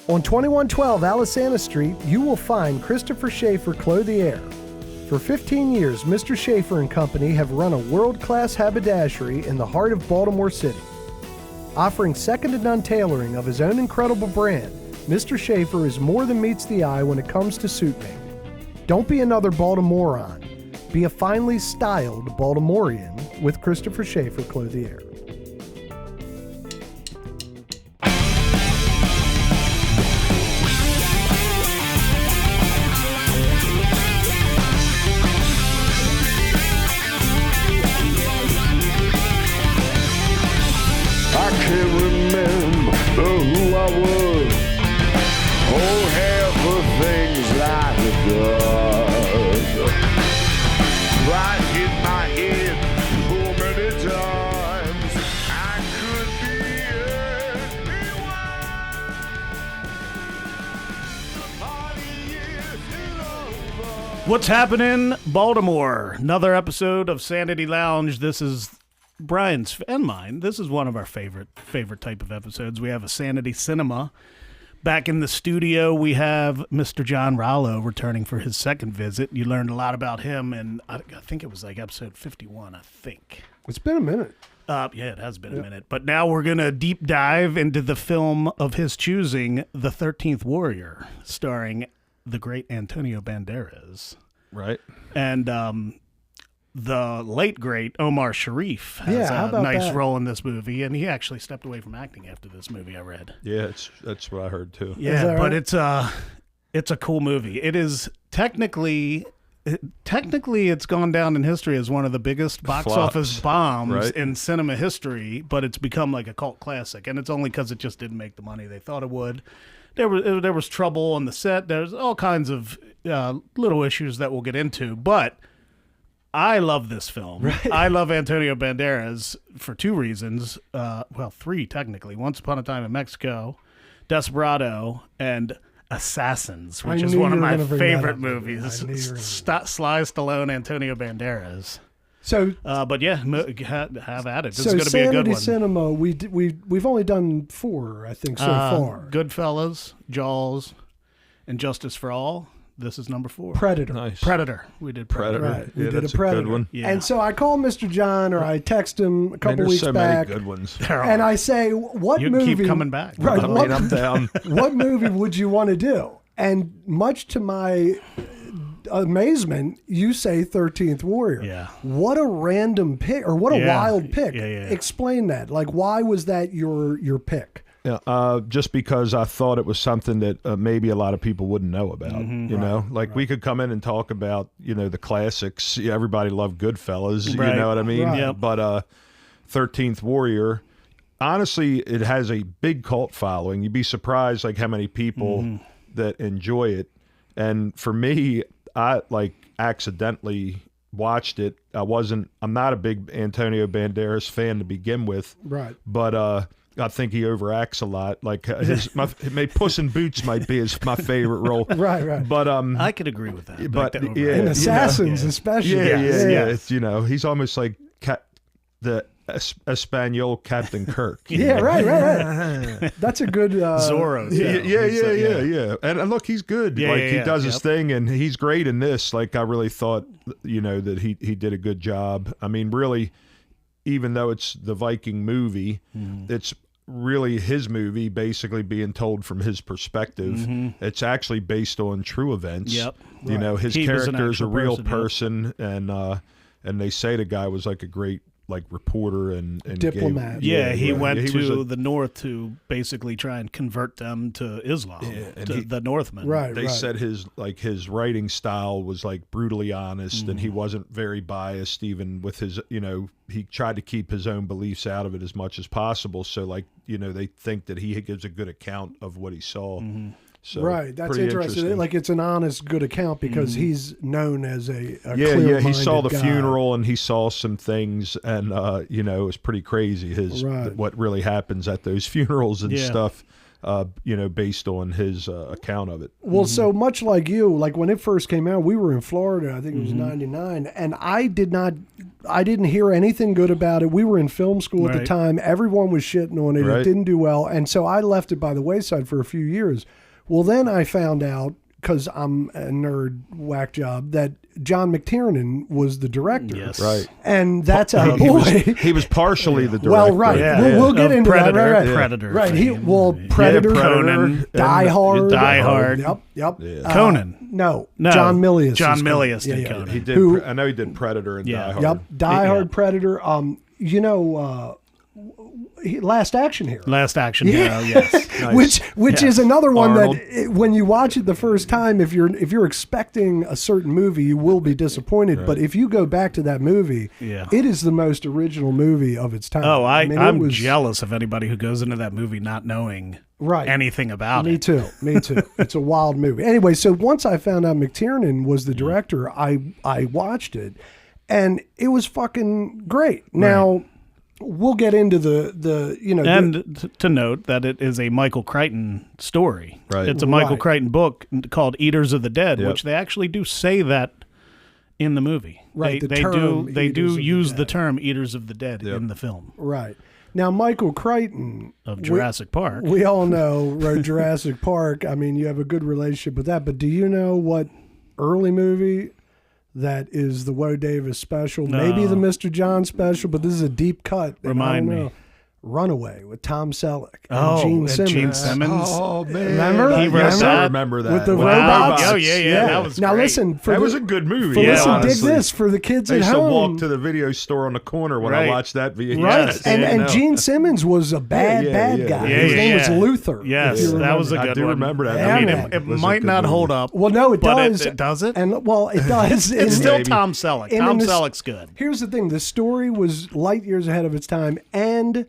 On 2112 Alisana Street, you will find Christopher Schaefer Clothier. For 15 years, Mr. Schaefer and Company have run a world-class haberdashery in the heart of Baltimore City. Offering second-to-none tailoring of his own incredible brand, Mr. Schaefer is more than meets the eye when it comes to suit making. Don't be another Baltimorean. Be a finely styled Baltimorean with Christopher Schaefer Clothier. I can't remember who I was. Oh, half the things I have done. Right in my head so many times. I could be anyone. What's happening, Baltimore? Another episode of Sanity Lounge. This is Brian's and mine. This is one of our favorite type of episodes. We have a Sanity Cinema. Back in the studio, we have Mr. John Rallo returning for his second visit. You learned a lot about him, and I think it was like episode 51, I think. It's been a minute. Yeah, it has been a minute. But now we're going to deep dive into the film of his choosing, The 13th Warrior, starring the great Antonio Banderas. Right. And the late, great Omar Sharif has how a about nice that? role in this movie, and he actually stepped away from acting after this movie, I read. Yeah, that's what I heard too. Yeah, that but right? it's a cool movie. It is technically it's gone down in history as one of the biggest box Flops, office bombs right? in cinema history, but it's become like a cult classic, and it's only because it just didn't make the money they thought it would. There was trouble on the set. There's all kinds of little issues that we'll get into, but I love this film. Right. I love Antonio Banderas for two reasons. Three technically. Once Upon a Time in Mexico, Desperado, and Assassins, which is one of my favorite movies. Sly Stallone, Antonio Banderas. So, but yeah, have at it. This so is going to be a good Sanity one. Cinema, we've only done 4, I think, so far. Goodfellas, Jaws, and Justice for All. This is number 4. Predator. Nice. Predator. We did Predator. Right. We Yeah, did that's a Predator. good one. Yeah. And so I call Mr. John, or I text him a couple There's weeks so back, many good ones. There and are. I say, "What You movie?" keep coming back. Right. I mean, I'm down. What movie would you want to do? And much to my amazement, you say 13th Warrior. Yeah. What a random pick, or what a wild pick. Yeah. Explain that. Like, why was that your pick? Yeah, just because I thought it was something that maybe a lot of people wouldn't know about. You know, like we could come in and talk about the classics. Yeah, everybody loved Goodfellas. Right. You know what I mean? Right. Yep. But 13th Warrior, honestly, it has a big cult following. You'd be surprised like how many people that enjoy it. And for me, I accidentally watched it. I'm not a big Antonio Banderas fan to begin with. Right. But I think he overacts a lot. Like Puss in Boots might be my favorite role. Right. But I could agree with that. but Like yeah, And Assassins, especially. yeah. Yes. It's he's almost like the Espanol Captain Kirk. Yeah, right. That's a good Zorro. Yeah. And look, he's good. Yeah, he does his yep. thing, and he's great in this. Like I really thought, that he did a good job. I mean, really, even though it's the Viking movie, it's really his movie, basically being told from his perspective. It's actually based on true events. Yep. His He was an character is a actual real person, person, and they say the guy was like a great reporter and Diplomat. He right. went He was to the north to basically try and convert them to Islam, and the Northmen. Right. They said his writing style was like brutally honest, and he wasn't very biased. Even with his, he tried to keep his own beliefs out of it as much as possible. So, they think that he gives a good account of what he saw. So, right, that's pretty interesting. Like it's an honest, good account because he's known as a yeah. He saw the guy. funeral and he saw some things, and it was pretty crazy. What really happens at those funerals and stuff. Based on his account of it. Well, so much like you, like when it first came out, we were in Florida. I think it was '99, and I I didn't hear anything good about it. We were in film school at the Right. time. Everyone was shitting on it. Right. It didn't do well. And so I left it by the wayside for a few years. Well, then I found out, because I'm a nerd whack job, that John McTiernan was the director. Yes. Right. And that's our He was, boy. he was partially the director. Well, right. Yeah. We'll get Of into Predator, that. Right, right. Predator. Right. fame. Predator, Conan, Die and- Hard. Die Hard. Yep. Yep. Yeah. Conan. No. No. John Milius. John is Conan. Milius did Conan. He did. Who- I know he did Predator and Yeah. Die Hard. Yep. Die Yeah. Hard, Predator. Last Action Hero. Last Action Hero, yes. Which Yeah. is another one Arnold. that when you watch it the first time, if you're expecting a certain movie, you will be disappointed. But if you go back to that movie, Yeah. it is the most original movie of its time. Oh, mean, it I'm was- jealous of anybody who goes into that movie not knowing Right. anything about Me it. too. Me too. It's a wild movie. Anyway, so once I found out McTiernan was the director, I watched it, and it was fucking great. Now, we'll get into the And to note that it is a Michael Crichton story. Right. It's a Michael Right. Crichton book called Eaters of the Dead, Yep. which they actually do say that in the movie. Right, the They term do. They Eaters do of the use the Dead. term Eaters of the Dead Yep. in the film right. Now, Michael Crichton of Jurassic Park. We all know Jurassic Park. I mean, you have a good relationship with that. But do you know what early movie that is the Woe Davis special? Maybe the Mr. John special, but this is a deep cut. and I Remind don't me. know. Runaway with Tom Selleck Oh, and Gene and Simmons. Gene Simmons. Oh man, Remember? I He wrote yes, I that remember that with the Wow. robots. Oh, yeah, that was now great. listen, That was a good movie. For Yeah, listen, dig honestly. this for the kids I at used to home. walk to the video store on the corner when I Right. watched that VHS. Right, Yes, and yeah, Gene Simmons was a bad yeah. guy. Yeah, His name yeah. was Luther. Yes, if you that was a remember. good I do one. remember that. Yeah, I mean, man. it Was a might good not movie. hold up. Well, no, it but does. does it? And well, it does. It's still Maybe. Tom Selleck. And Tom in this- Selleck's good. Here's the thing: the story was light years ahead of its time, and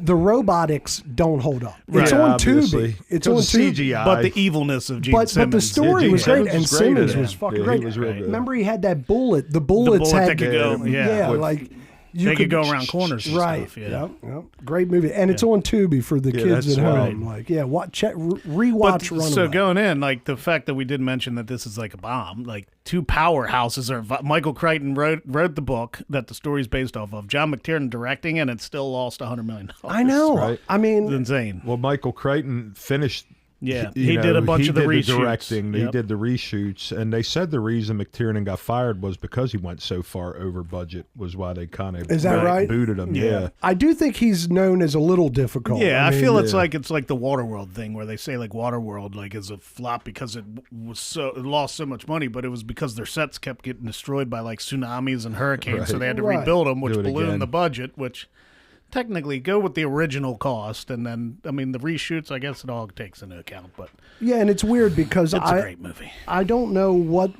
the robotics don't hold up. It's Yeah, on obviously. Tubi. It's 'Cause on of Tubi. CGI. But the evilness of Gene But Simmons. the story Gene was great, Simmons and was great Simmons in it. was fucking Yeah, great. he was real good. Remember, he had that bullet. The bullets bullet had that could go, yeah. With- like you They could go around corners and right. stuff, yeah. Yep. Great movie, and it's on Tubi for the kids that's at home. right. Like, yeah, rewatch But Runaway. so going in, like the fact that we did mention that this is like a bomb, like two powerhouses are. Michael Crichton wrote the book that the story's based off of. John McTiernan directing, and it still lost $100 million. I know. Right. I mean, It's insane. Well, Michael Crichton finished. Yeah, you he know, did a bunch he of the did reshoots. directing. He Yep. did the reshoots, and they said the reason McTiernan got fired was because he went so far over budget. Was why they kind of Is that right? booted him. Yeah. I do think he's known as a little difficult. Yeah, I mean, feel it's like the Waterworld thing where they say like Waterworld like is a flop because it lost so much money, but it was because their sets kept getting destroyed by like tsunamis and hurricanes, so Right. they had to Right. rebuild them, which Do it ballooned again. the budget. Which technically go with the original cost, and then I mean the reshoots. I guess it all takes into account, but yeah, and it's weird because it's a great movie. I don't know what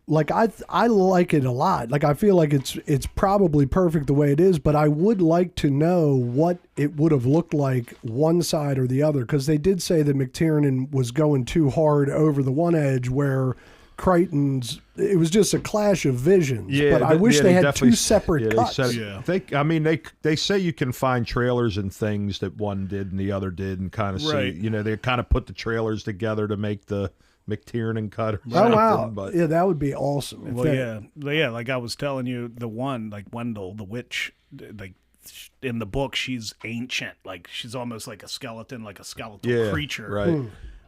like I like it a lot. Like I feel like it's probably perfect the way it is, but I would like to know what it would have looked like one side or the other, because they did say that McTiernan was going too hard over the one edge where Crichton's it was just a clash of visions. Yeah, but I wish they had definitely two separate yeah, cuts. They said, Yeah. I mean, they say you can find trailers and things that one did and the other did, and kind of Right. see. You know, they kind of put the trailers together to make the McTiernan cut. Or Oh something, wow! But Yeah, that would be awesome. If Well, that- yeah, like I was telling you, the one like Wendell, the witch, like in the book, she's ancient. Like she's almost like a skeleton, like a skeletal yeah, creature. right.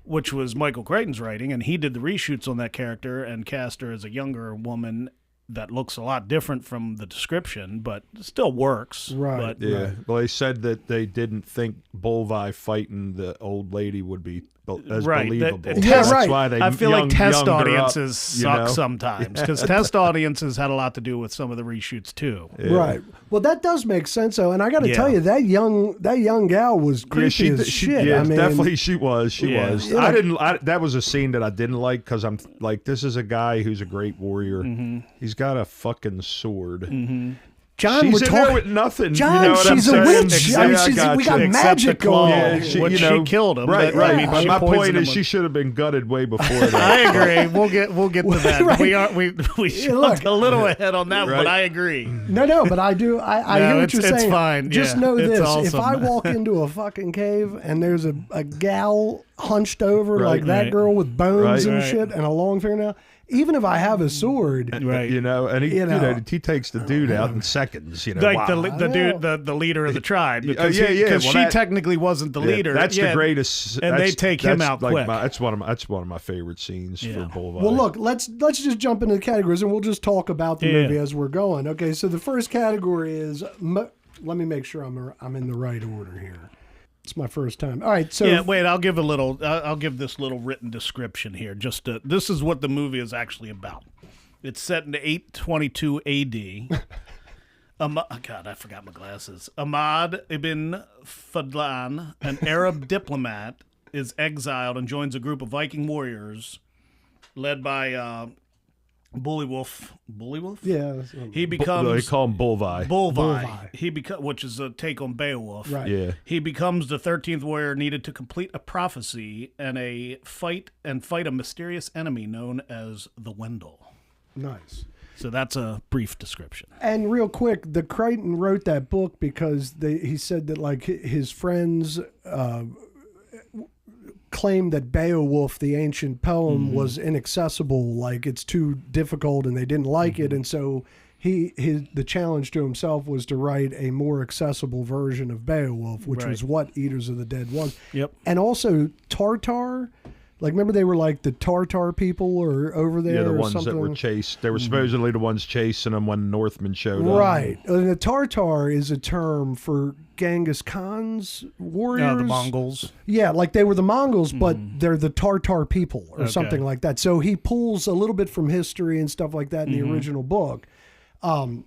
Which was Michael Crichton's writing, and he did the reshoots on that character and cast her as a younger woman that looks a lot different from the description, but still works. Right. But Yeah. Right. Well, they said that they didn't think Bolvi fighting the old lady would be as Right. believable. That- Yeah, That's right. why they I feel like young- test younged her audiences up, you suck know? sometimes because test audiences had a lot to do with some of the reshoots too. Right. Well, that does make sense, though, and I got to Yeah. tell you that young gal was creepy as shit. Yeah, I mean, definitely she was. She Yeah. was. Yeah. That was a scene that I didn't like because I'm like, this is a guy who's a great warrior. He's got a fucking sword. John, She's we're in there talking. with nothing. John, you know what she's I'm a saying? witch. Yeah, I mean, I got we got you. Except magic the claw. going on. Yeah, here. Which she killed him, Right, but, right. I mean, But she my poisoned point him is, with- she should have been gutted way before that. I agree. We'll get to that. Right. We look. jumped a little ahead on that, Right. but I agree. No, but I do. I No, hear what it's- you're it's saying. fine. Just Yeah, know it's this: if awesome. I walk into a fucking cave and there's a gal hunched over like that Right. girl with bones and Right. shit and a long fingernail. Even if I have a sword, Right. You know, and he, You know. he takes the dude out in seconds. You know, Like wow. the dude, the leader of the tribe, because yeah, yeah. because Well, she that- technically wasn't the leader. That's Yeah, the greatest. and they that's- take him that's out like quick. that's one of my favorite scenes for Boulevard. well, look, let's just jump into the categories and we'll just talk about the Yeah. movie as we're going. Okay, so the first category is. Let me make sure I'm in the right order here. It's my first time. All right, so Yeah, wait. I'll give this little written description here. This is what the movie is actually about. It's set in 822 A.D. God, I forgot my glasses. Ahmad ibn Fadlan, an Arab diplomat, is exiled and joins a group of Viking warriors led by Bullywolf. Bullywolf? yeah, He they becomes call him Bullvi. Bullvi. which is a take on Beowulf. right. Yeah. He becomes the 13th warrior needed to complete a prophecy and fight a mysterious enemy known as the Wendell. Nice. So that's a brief description. And real quick, the Crichton wrote that book because he said that like his friends claimed that Beowulf, the ancient poem, was inaccessible, like it's too difficult, and they didn't like it, and so the challenge to himself was to write a more accessible version of Beowulf, which Right. was what Eaters of the Dead was. Yep. And also Tartar. Like, remember they were like the Tartar people or over there Yeah, the or ones something? that were chased. They were supposedly the ones chasing them when Northmen showed up. Right. And the Tartar is a term for Genghis Khan's warriors. The Mongols. Yeah, like they were the Mongols, but they're the Tartar people or Okay. something like that. So he pulls a little bit from history and stuff like that in the original book. And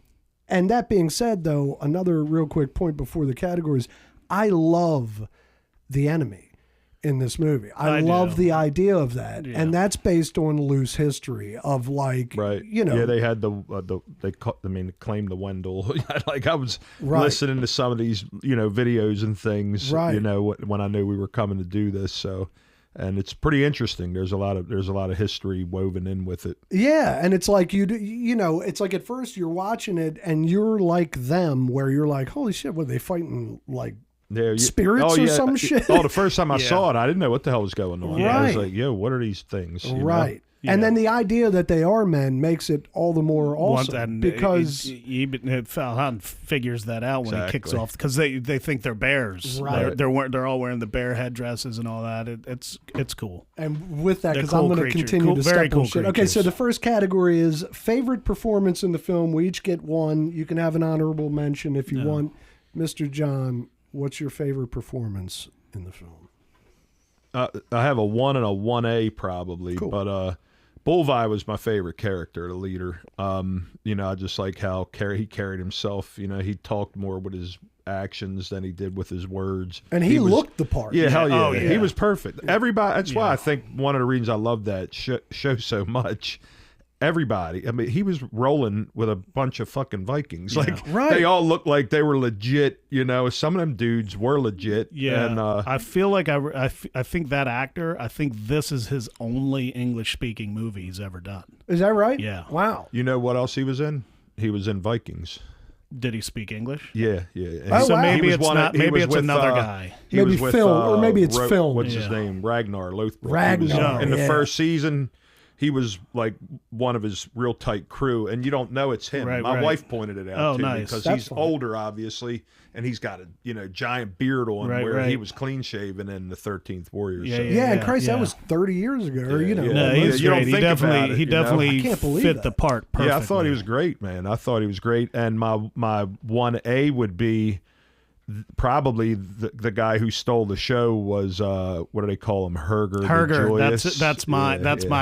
that being said, though, another real quick point before the categories, I love the enemy in this movie. I love do. the idea of that. Yeah. And that's based on loose history of like, Right. you know. Yeah, they had claimed the Wendell. Like I was Right. listening to some of these, videos and things, Right. when I knew we were coming to do this. So, and it's pretty interesting. There's a lot of history woven in with it. Yeah, and it's like it's like at first you're watching it and you're like them, where you're like, holy shit, what are they fighting like There, spirits or some shit? Oh, the first time I Yeah. saw it, I didn't know what the hell was going on. I Right. was like, yo, what are these things? You know? Right. And then the idea that they are men makes it all the more awesome because Falhan figures that out when he kicks Exactly. off because they think they're bears. Right. They're all wearing the bear headdresses and all that. It's cool. and with that, They're because cool I'm going to creatures. continue Cool- to very step cool on shit. Okay, creatures. so the first category is favorite performance in the film. We each get one. You can have an honorable mention if you want. Mr. John, what's your favorite performance in the film? I have a 1 and a 1A probably, Cool. but Bullvi was my favorite character, the leader. I just like how he carried himself. He talked more with his actions than he did with his words. And he was- looked the part. Yeah, hell yeah. Oh, yeah. He was perfect. Everybody. That's why I think one of the reasons I love that show so much. Everybody. I mean, he was rolling with a bunch of fucking Vikings. Like Right. they all looked like they were legit. Some of them dudes were legit. Yeah, And I feel like I think that actor. I think this is his only English speaking movie he's ever done. Is that right? Yeah. Wow. you know what else he was in? He was in Vikings. Did he speak English? Yeah. Oh, So wow. maybe He was it's one not. of- he Maybe was it's with, another guy. He Maybe was with, film, or maybe it's film. What's his Yeah. name? Ragnar Lothbrok. Ragnar, In the yeah. first season, he was like one of his real tight crew, and you don't know it's him. Right, My right. wife pointed it out Oh, to me nice. because That's he's funny. older, obviously, and he's got a giant beard on, Right, where he right. was clean shaven in the 13th Warrior. Yeah, so. Yeah, and Christ, yeah. that was 30 years ago. Or, Yeah. No, Yeah, he was you don't great. He think about definitely it, he you know? definitely I can't believe fit that. the part perfectly. Yeah, I thought he was great, man. I thought he was great, and my 1A would be probably the guy who stole the show was what do they call him? Herger. the Herger, Joyous. that's my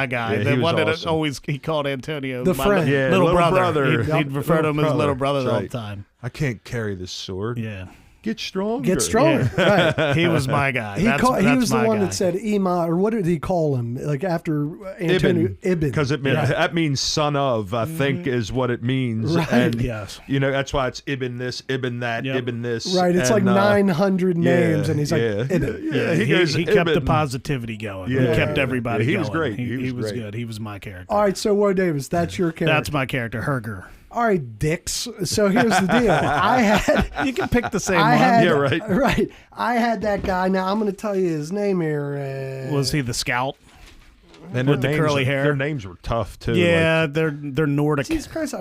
guy. Yeah, The he was one that awesome. always he called Antonio The my friend. Yeah, little little brother. brother. He'd refer to him as little brother That's all the right. time. I can't carry this sword. Yeah, Get stronger. Get stronger. Right. he was my guy. He That's was the my one guy. that said Ema, or what did he call him? Like after Antonio Ibn. Because that means son of, I think, is what it means. Right. And, Yes. that's why it's Ibn this, Ibn that, Yep. Ibn this. Right, it's like and, 900 names, and he's like, yeah. Ibn. Yeah, he goes, he kept the Ibn. positivity going. Yeah. He kept everybody Yeah, he going. was great. He He was was great. good. He was my character. All right, so Roy Davis, that's your character. That's my character, Herger. All right, dicks. So here's the deal. I had You can pick the same I one. had Yeah, right. right. I had that guy. Now I'm going to tell you his name here. Was he the scout? And With the curly hair. Their names were tough too. Yeah, like, they're Nordic. Jesus Christ!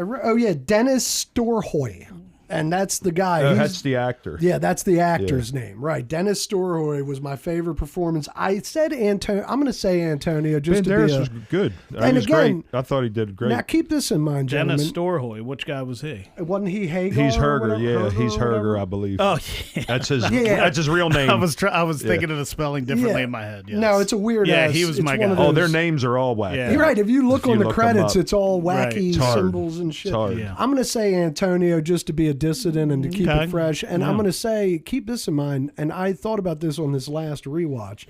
Dennis Storhoy, and that's the guy. that's the actor. Yeah, that's the actor's name, right? Dennis Storhoy was my favorite performance. I said Antonio. I'm going to say Antonio just Banderas to be was good. And He was again- great. I thought he did great. Now keep this in mind, gentlemen. Dennis Storhoy. Which guy was he? Wasn't he Hagar? He's or Herger. whatever? Yeah, he's or Herger, whatever? I believe. Oh, yeah. That's his. Yeah. That's his real name. I was thinking of the spelling differently Yeah. in my head. Yes. No, it's a weird. Yeah, ass- he was it's my one guy. of Oh, their those- names are all wacky. Yeah. You're right. If you look If you on the look 'em credits, up. it's all Right. wacky It's hard. symbols and shit. It's hard. Yeah. I'm going to say Antonio just to be a dissident and to keep Okay. it fresh. And I'm Yeah. going to say, keep this in mind, and I thought about this on this last rewatch,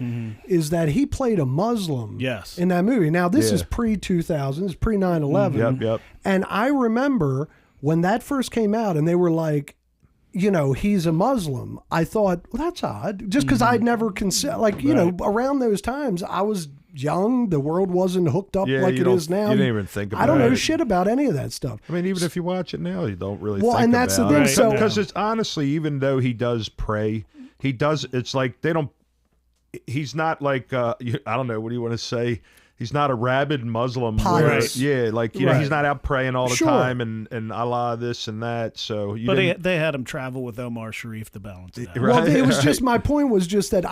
is that he played a Muslim Yes. in that movie. Now, this Yeah. is pre-2000s, pre-9/11. Yep. And I remember when that first came out and they were like, he's a Muslim. I thought, well, that's odd. Just because I'd never considered, around those times, I was young. The world wasn't hooked up Yeah, like you it don't- is now. you didn't even think I don't about know it. shit about any of that stuff. I mean, even if you watch it now, you don't really Well, think and that's the about thing, it. so- Because it's honestly, even though he does pray, it's like they don't, he's not like, I don't know, what do you want to say? He's not a rabid Muslim. Pious. Yeah, like, he's Right. not out praying all the Sure. time and Allah this and that. So you But didn't, they had him travel with Omar Sharif to balance it out. Right. Well, it was just my point was just that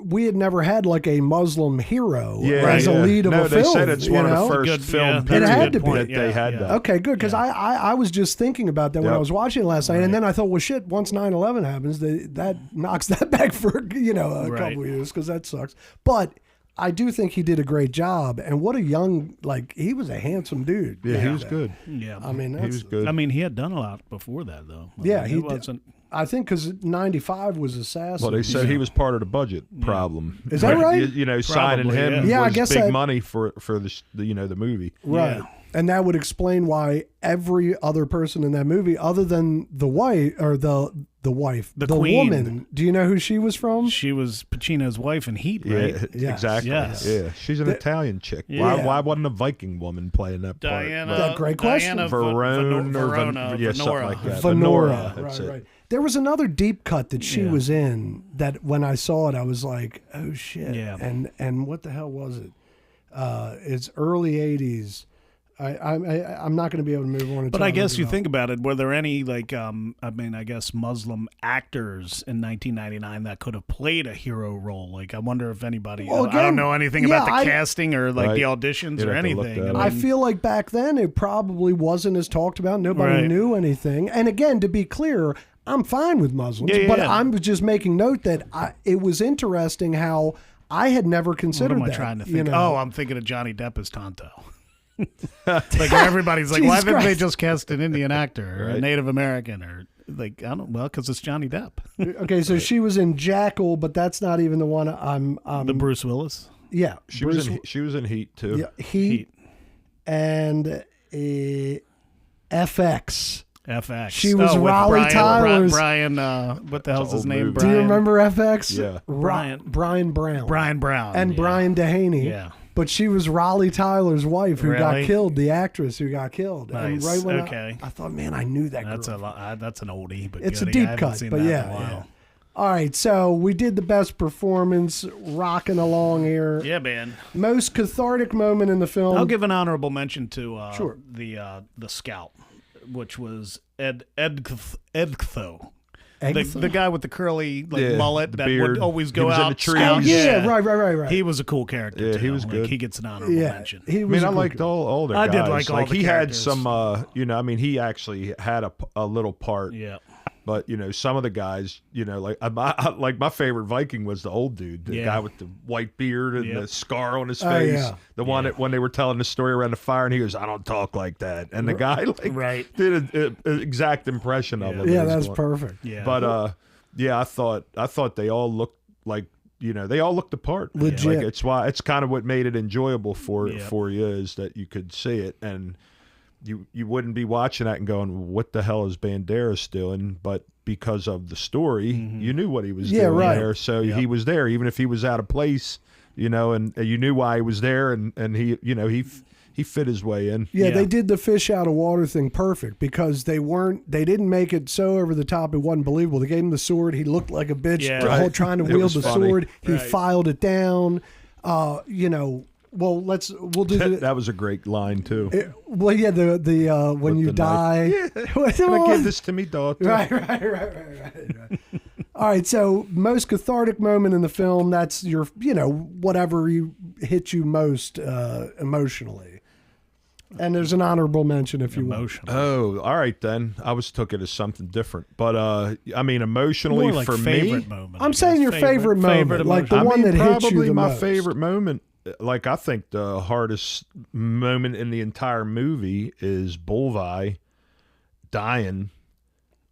we had never had like a Muslim hero as a lead of no, a film. they said it's one of the first Good- film yeah, period It had to be. that they had Yeah. that. Okay, good. Because I was just thinking about that when I Yep. was watching it last night, and then I thought, well, shit. Once 9/11 happens, that knocks that back for a Right. couple of years because that sucks. But I do think he did a great job, and what a young he was a handsome dude. Yeah, he was good. Yeah. I mean, He was good. I mean, he had done a lot before that, though. Yeah, I mean, he it did. wasn't. I think because 95 was Assassin. Well, they said he was part of the budget problem. Is that right? Signing Probably, him yeah. I was guess big that- money for the movie. Right. Yeah. And that would explain why every other person in that movie, other than the wife or the wife, The the queen. woman. Do you know who she was from? She was Pacino's wife in Heat, Yeah, right? Yes. exactly. Yes. Yeah, she's an Italian chick. Yeah. Why wasn't a Viking woman playing that part? Diana. Yeah, great question. Diana Verone or Verona, yeah, something Venora. like that. Venora. That's Right, it. right. There was another deep cut that she Yeah. was in that when I saw it, I was like, oh shit. Yeah. And what the hell was it? It's early 80s. I'm not going to be able to move on. But I guess you think about it, were there any I guess Muslim actors in 1999 that could have played a hero role? Like, I wonder if anybody. Well, I again, don't know anything yeah, about the I- casting or like Right. the auditions You'd or have to look anything. that I up. feel like back then it probably wasn't as talked about. Nobody Right. knew anything. And again, to be clear, I'm fine with Muslims, Yeah, but yeah. I'm just making note that it was interesting how I had never What considered am I that. trying to you think? know? Oh, I'm thinking of Johnny Depp as Tonto. Like everybody's like, why Jesus didn't they Christ. just cast an Indian actor or a Right. Native American or like I don't because it's Johnny Depp, Okay, so she was in Jackal, but that's not even the one I'm. the Bruce Willis. Yeah, She Bruce- was in Heat too. yeah, Heat and FX. FX. She was with Raleigh Tyler's- Brian. What the hell's his old name? movie. Do you Brian- remember FX? Yeah. Brian. Brian Brown. Brian Brown and yeah. Brian Dehaney. Yeah. But she was Raleigh Tyler's wife who got Really? killed, the actress who got killed. And Nice. right when Okay. I thought, man, I knew that That's girl. a lot. That's an oldie, but It's a goody. I deep haven't cut, seen but that in yeah, a while. yeah. All right, so we did the best performance, rocking along here. Yeah, man. Most cathartic moment in the film. I'll give an honorable mention to Sure. the scout, which was Edgtho. Egg- The guy with the curly Yeah, mullet the that beard. would always He go was in out. the trees. Oh, scout. yeah, right. He was a cool character. Yeah, too. he was Like, good. he gets an honorable Yeah, mention. he I was mean, a I cool liked kid. all older I guys. did like all the he had characters. some, I mean, he actually had a little part. Yeah. But some of the guys, like my favorite Viking was the old dude, the Yeah. guy with the white beard and Yep. the scar on his Oh, face. yeah. The one that when they were telling the story around the fire, and he goes, "I don't talk like that," and the guy Right. did an exact impression of him. Yeah, It was that's going- perfect. Yeah. But yeah, I thought they all looked like they all looked the part. Legit. Like it's kind of what made it enjoyable for Yeah. you is that you could see it and you wouldn't be watching that and going, "What the hell is Banderas doing?" But because of the story, you knew what he was Yeah, doing right. there, so he was there, even if he was out of place you know, and you knew why he was there, and he, you know, he fit his way in. Yeah, they did the fish out of water thing perfect because they didn't make it so over the top it wasn't believable. They gave him the sword. He looked like a bitch trying to wield the sword. He filed it down. You know, well, we'll do that was a great line too. Well, yeah, the when you die. Yeah. Give this to me, daughter. Right. All right, so most cathartic moment in the film, that's your, you know, whatever hit you most emotionally. And there's an honorable mention if you want. Oh, all right then. I took it as something different. But I mean, emotionally, more like for favorite me, moment, I'm saying your favorite moment, like the one that hits you the probably my most. favorite moment. Like, I think the hardest moment in the entire movie is Bullseye dying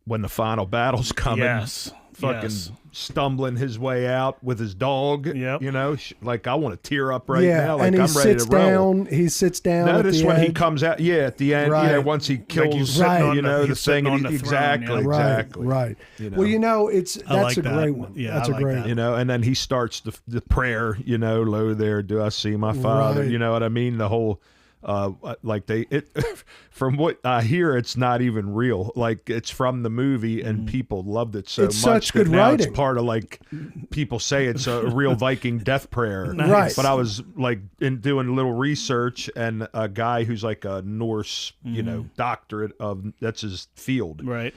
when the final battle's coming. Yes. Fucking stumbling his way out with his dog. Yep. You know, like, I want to tear up right now. Like, and I'm ready to roll. He sits down. Notice at the when edge. he comes out. Yeah, at the end. Right. You know, once he kills, Right. you know, the he's thing. sitting on the Exactly. throne, Exactly. Right. You know. Well, you know, that's like a that. great one. Yeah, that's I a like great that. one. You know, and then he starts the prayer, you know, lo there, do I see my father? Right. You know what I mean? The whole, like from what I hear, it's not even real. Like, it's from the movie, and people loved it so It's much such good that now writing. it's part of, like, people say it's a real Viking death prayer. Right. But I was, like, doing a little research, and a guy who's like a Norse, you know, doctorate that's his field. Right.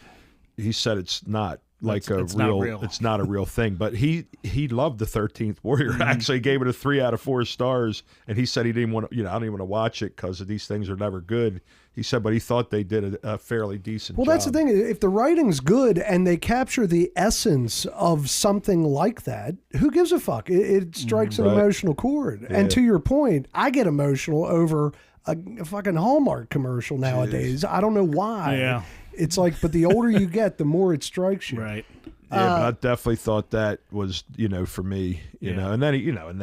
He said it's not. Like it's not real. It's not a real thing. But he loved the 13th Warrior. Actually, gave it a 3 out of 4 stars, and he said he didn't want to. You know, I don't even want to watch it because these things are never good. He said, but he thought they did a fairly decent. Well, job. that's the thing. If the writing's good and they capture the essence of something like that, who gives a fuck? It strikes an emotional chord. And to your point, I get emotional over a fucking Hallmark commercial nowadays. I don't know why. Yeah. It's like, but the older you get, the more it strikes you. Right. Yeah, but I definitely thought that was, you know, for me, you know, and then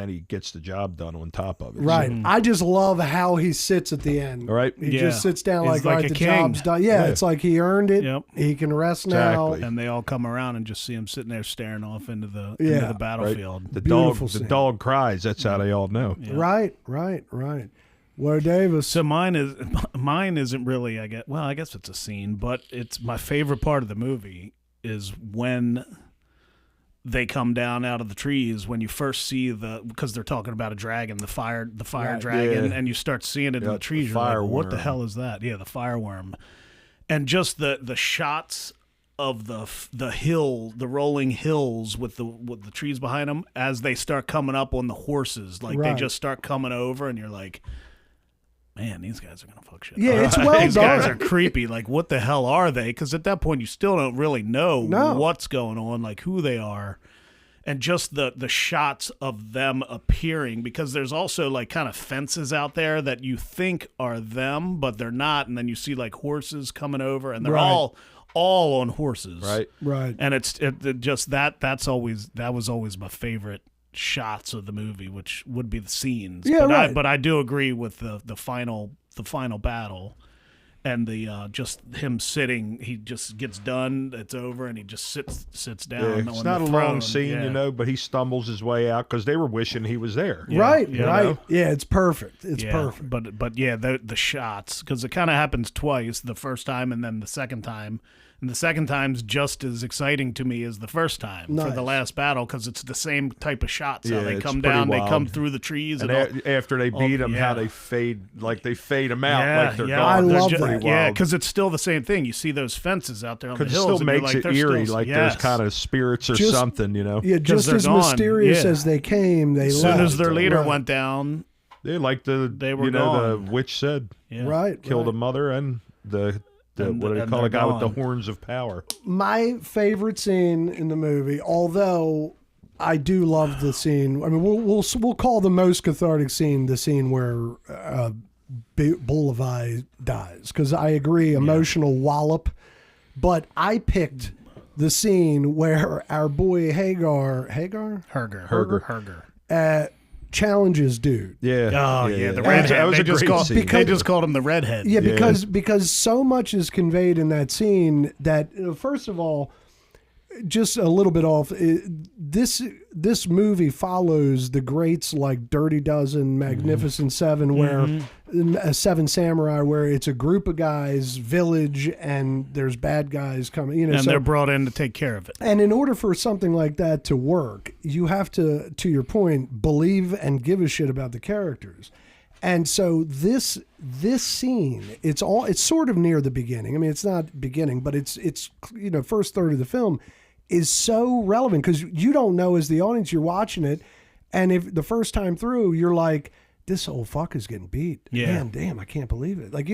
he gets the job done on top of it. Right. So, I just love how he sits at the end. Right. He just sits down He's like, all like right, a the king. job's done. Yeah, it's like he earned it. Yep. He can rest now. Exactly. And they all come around and just see him sitting there staring off into the Right. battlefield. The Beautiful dog, scene. the dog cries. That's how they all know. Yeah. Right. Well, Davis. So mine isn't really, I guess it's a scene, but it's my favorite part of the movie is when they come down out of the trees, when you first see because they're talking about a dragon, the fire dragon, and you start seeing it in the trees. You're like, what the hell is that? Yeah, the fireworm. And just the shots of the hill, the rolling hills with the trees behind them as they start coming up on the horses, like they just start coming over, and you're like, man, these guys are going to fuck shit up. Yeah, it's well These done. guys are creepy. Like, what the hell are they? Because at that point, you still don't really know what's going on, like who they are. And just the shots of them appearing, because there's also like kind of fences out there that you think are them, but they're not. And then you see like horses coming over, and they're all on horses. Right. And it just that was always my favorite shots of the movie, which would be the scenes. Yeah, But I do agree with the final battle, and the just him sitting. He just gets done. It's over, and he just sits down. Yeah, on it's not the a throne. long scene, you know, but he stumbles his way out because they were wishing he was there. Right. you know? Yeah, it's perfect. It's Yeah, perfect. But yeah, the shots, because it kind of happens twice, the first time and then the second time. And the second time's just as exciting to me as the first time for the last battle, because it's the same type of shots. How they it's come pretty down, wild. they come through the trees. And all, after they beat him, how they fade them out like they're yeah. gone. I It's love pretty that. Yeah, wild. because it's still the same thing. You see those fences out there on the Because it hills. still and you're makes like, it they're eerie, still, like yes. there's kind of spirits or Just- something, you know. Yeah, just they're as gone. mysterious Yeah. as they came, they As left. soon as their leader Right. went down, They like They were the gone. witch said yeah. Right. killed right. a mother and the And- what do they and call they're a guy with gone. the horns of power? My favorite scene in the movie, although I do love the scene. I mean, we'll call the most cathartic scene the scene where Bullseye dies, because I agree, emotional wallop. But I picked the scene where our boy Herger challenges dude. Yeah. Oh yeah, the yeah. redhead. That was They a just great called scene. they just called him the redhead. Yeah, because so much is conveyed in that scene that, first of all, just a little bit off. This movie follows the greats like Dirty Dozen, Magnificent Seven, where Seven Samurai, where it's a group of guys, village, and there's bad guys coming. You know, and they're brought in to take care of it. And in order for something like that to work, you have to your point, believe and give a shit about the characters. And so this scene, it's sort of near the beginning. I mean, it's not beginning, but it's first third of the film is so relevant because you don't know as the audience, you're watching it, and if the first time through you're like, this old fuck is getting beat. Yeah. Man, damn, I can't believe it. Like,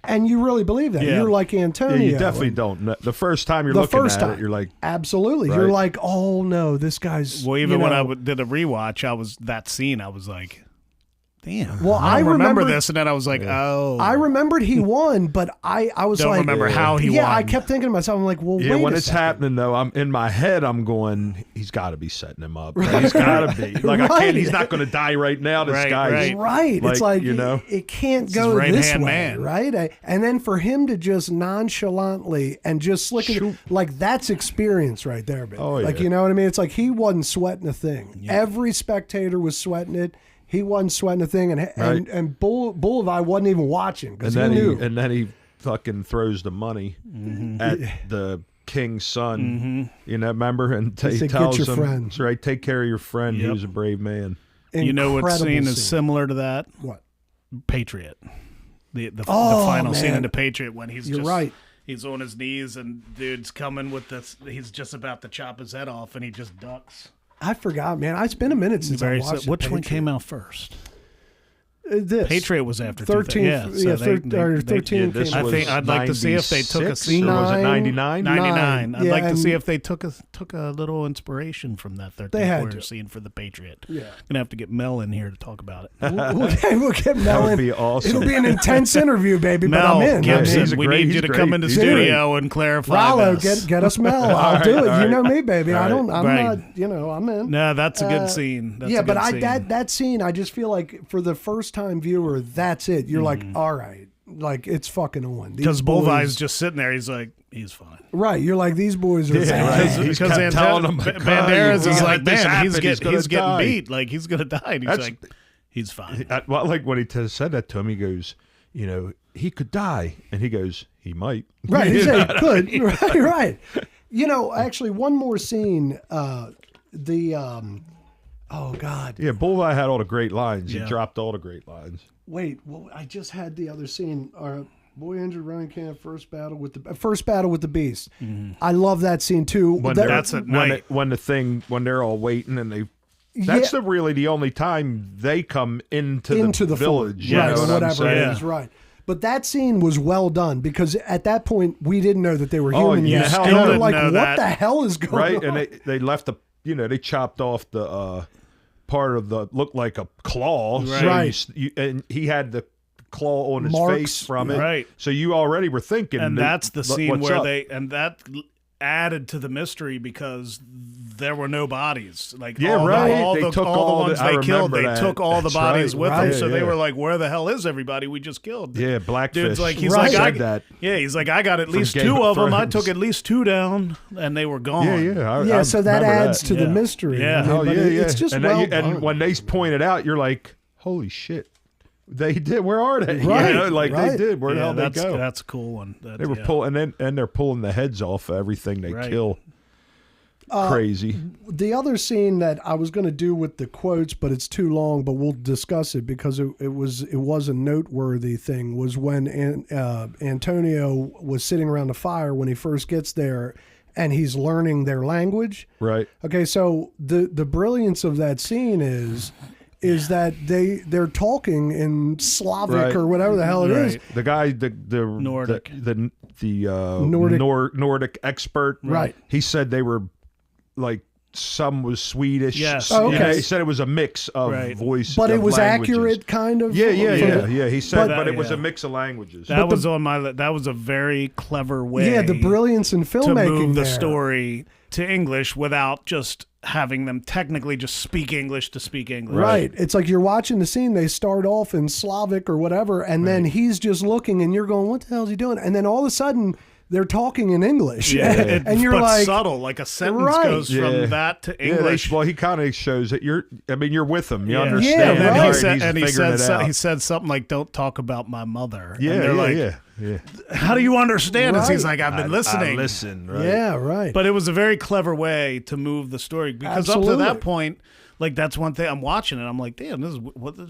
and you really believe that. Yeah. You're like Antonio. Yeah, you definitely don't. The first time you're looking at it, you're like, absolutely. Right? You're like, oh no, this guy's. Well, even when I did a rewatch, that scene, I was like, damn. Well, I remember this, and then I was like, oh. I remembered he won, but I was Don't like, remember how he won. Yeah, I kept thinking to myself, I'm like, well, wait when a it's second. happening though, I'm in my head, I'm going, he's got to be setting him up. He's got to be like, I Right. can't. He's not going to die right now. This Right, guy's Right. It's like, it can't go his this right-hand way, man. right? And then for him to just nonchalantly and just slick it, like that's experience right there, baby. Oh, Like, yeah. you know what I mean? It's like he wasn't sweating a thing. Every spectator was sweating it. He wasn't sweating a thing, and Boulevard wasn't even watching because he knew. And then he fucking throws the money at the king's son. You know, remember? And he said, tells "Get your him, friend." "That's right, take care of your friend. He Yep. was a brave man." You know what Incredible scene is similar to that? What? Patriot. The Oh, final scene man. in The Patriot when he's You're right. He's on his knees and dude's coming with this. He's just about to chop his head off and he just ducks. I forgot, man. It's been a minute since I watched it. Which one came out first? This Patriot was after 13. 13 this came out. I think I'd like to see if they took a 96, scene. or was it 99? 99. I'd Yeah, like to see and- if they took a little inspiration from that 13th They had warrior to. scene for the Patriot. Yeah. Gonna have to get Mel in here to talk about it. We'll get Mel That would in. be awesome. It'll be an intense interview, baby, but Mel I'm in. Gibson, he's a we great- need you he's to come great. in the He's studio and clarify Rallo, this. get us Mel. I'll do it. all You know right. me, baby. All I'm right. not, I'm in. No, that's a good scene. That's yeah, a good but scene. that scene, I just feel like for the first time viewer, that's it. You're like, all right, like it's fucking on. These Because boys- Bullseye's just sitting there. He's like, he's fine. right. You're like, these boys are. Yeah, right. He's kept telling him, Banderas is like, this man, happened, he's gonna getting die." beat. Like, he's going to die. And he's That's- like, he's fine. Well, like when he said that to him, he goes, he could die, and he goes, he might. Right. He said he could. Right. Actually, one more scene. Oh God. Yeah, Bullseye had all the great lines. Yeah. He dropped all the great lines. Wait. Well, I just had the other scene. Boy injured, running camp. First battle with the beast. I love that scene too. When That's at night. when they're all waiting and they. That's really the only time they come into the village. fort, You right? know Or what I'm whatever it saying? is, right? But that scene was well done because at that point we didn't know that they were human yeah, yet. hell And no. we're Didn't like, know what that. the hell is going Right, on? and they left they chopped off the part of the looked like a claw. So Right. and he had the claw on his Marks, face from it. right. So you already were thinking, And that's the scene what's where up? that added to the mystery because there were no bodies. Like Yeah, all right. all They the, took all all the ones the- I they killed, remember they that. took all the That's bodies right. with them. Right. So they Yeah. were like, "Where the hell is everybody we just killed?" Yeah, Blackfish. Dude's like, he's Right. like, said that. Yeah, he's like, I got at least Game 2 of of them. I Thrones. took at least 2 down, and they were gone. Yeah. So that remember adds to the Yeah. mystery. Yeah. I mean, Oh but yeah, yeah. It's just and, well and done. when they point it out, you're like, holy shit, they did. Where are they? Right, They right. did. Where the hell that's they go? that's a cool one. They were pulling, and they're pulling the heads off of everything they Right. kill. Crazy. The other scene that I was going to do with the quotes, but it's too long, but we'll discuss it because it was a noteworthy thing, was when Antonio was sitting around the fire when he first gets there and he's learning their language. Right. Okay, so the brilliance of that scene is that they're talking in Slavic Right. or whatever the hell it is. Right. The guy, the Nordic. the Nordic expert. Right. He said they were like some was Swedish. Yes. Oh, okay. He said it was a mix of Right. voice. But it of was languages. accurate, kind of. Yeah. for the- He said, But- but it was Yeah. a mix of languages. That was on my. That was a very clever way. Yeah, the brilliance in to filmmaking move the there. story to English without just having them technically just speak English to speak English. Right. It's like you're watching the scene. They start off in Slavic or whatever, and then he's just looking, and you're going, "What the hell is he doing?" And then all of a sudden, they're talking in English. Yeah, and you're but like subtle, like a sentence Right. goes from that to English. Well, he kind of shows that you're with him. You Yeah. understand. Yeah, And right. then he said it out. he said something like, "Don't talk about my mother." Yeah, and they're like, yeah. "How do you understand this?" He's Right. like, "I've been listening." I listen, right? Yeah, right. But it was a very clever way to move the story because up to Absolutely. that point, like that's one thing I'm watching and I'm like, damn, there's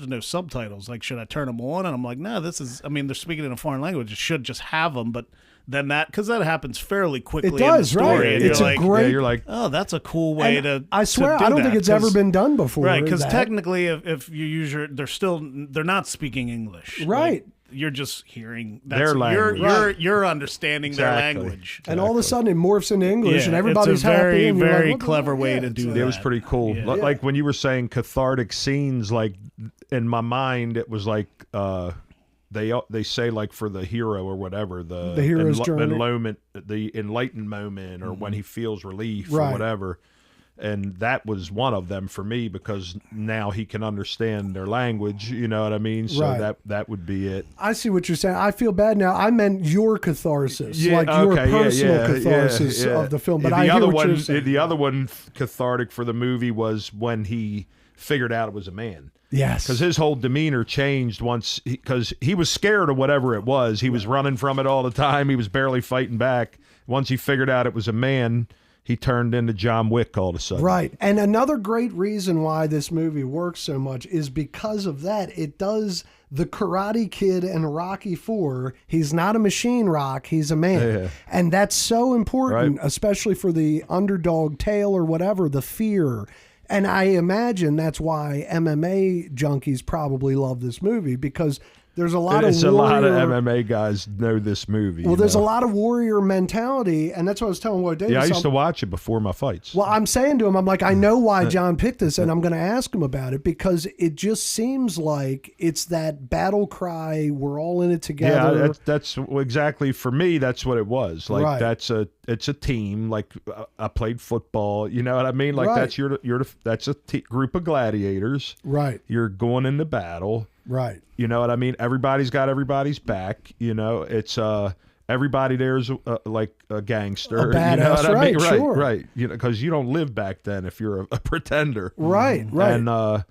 no subtitles. Like, should I turn them on? And I'm like, no, this is. I mean, they're speaking in a foreign language. It should just have them, but. Then because that happens fairly quickly. It does, in the story, right? and It's you're a like, great. You're like, oh, that's a cool way and to. I swear, to do I don't that, think it's ever been done before. Right, because that. technically, if you use they're not speaking English. Right. Like, you're just hearing Their language. You're understanding their Exactly. language. And all of a sudden it morphs into English, and Yeah, everybody's it's a very, happy. And you're very like, what the clever fuck? way Yeah, to do it's that. It was pretty cool. Yeah. Like when you were saying cathartic scenes, like in my mind, it was like they say like for the hero or whatever, the hero's journey. the enlightened moment, or when he feels relief Right. or whatever. And that was one of them for me because now he can understand their language. You know what I mean? So Right. that would be it. I see what you're saying. I feel bad now. I meant your catharsis, Yeah, like your okay, yeah, personal yeah, catharsis yeah. of the film. But the I hear other what one, you're saying. the other one cathartic for the movie was when he figured out it was a man. Yes. Because his whole demeanor changed once, because he was scared of whatever it was. He was running from it all the time. He was barely fighting back. Once he figured out it was a man, he turned into John Wick all of a sudden. Right. And another great reason why this movie works so much is because of that. It does the Karate Kid and Rocky IV. He's not a machine rock, he's a man. Yeah. And that's so important, Right. especially for the underdog tale or whatever, the fear. And I imagine that's why MMA junkies probably love this movie, because there's a lot It's of a lot of warrior- MMA guys know this movie. Well, you there's know? a lot of warrior mentality, and that's what I was telling Roy Davis. Yeah, I used to watch it before my fights. Well, I'm saying to him, I'm like, I know why John picked this, and I'm going to ask him about it, because it just seems like it's that battle cry. We're all in it together. Yeah, that's exactly, for me, that's what it was. Like, Right. it's a team. Like, I played football. You know what I mean? Like, Right. that's a group of gladiators. Right. You're going into battle. Right. You know what I mean? Everybody's got everybody's back. You know, it's everybody there's like a gangster. A badass, you know what I right, mean? sure. Right. You know, because you don't live back then if you're a pretender. Right. Right. And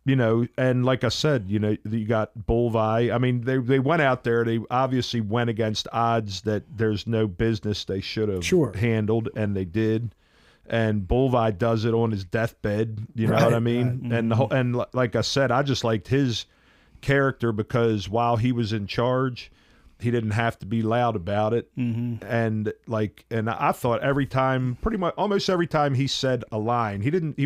you know, and like I said, you know, you got Bolvi. I mean, they went out there. They obviously went against odds that there's no business they should have handled, and they did. And Bolvi does it on his deathbed. You know what I mean? Right. And like I said, I just liked his character because while he was in charge, he didn't have to be loud about it. Mm-hmm. And I thought almost every time he said a line, he didn't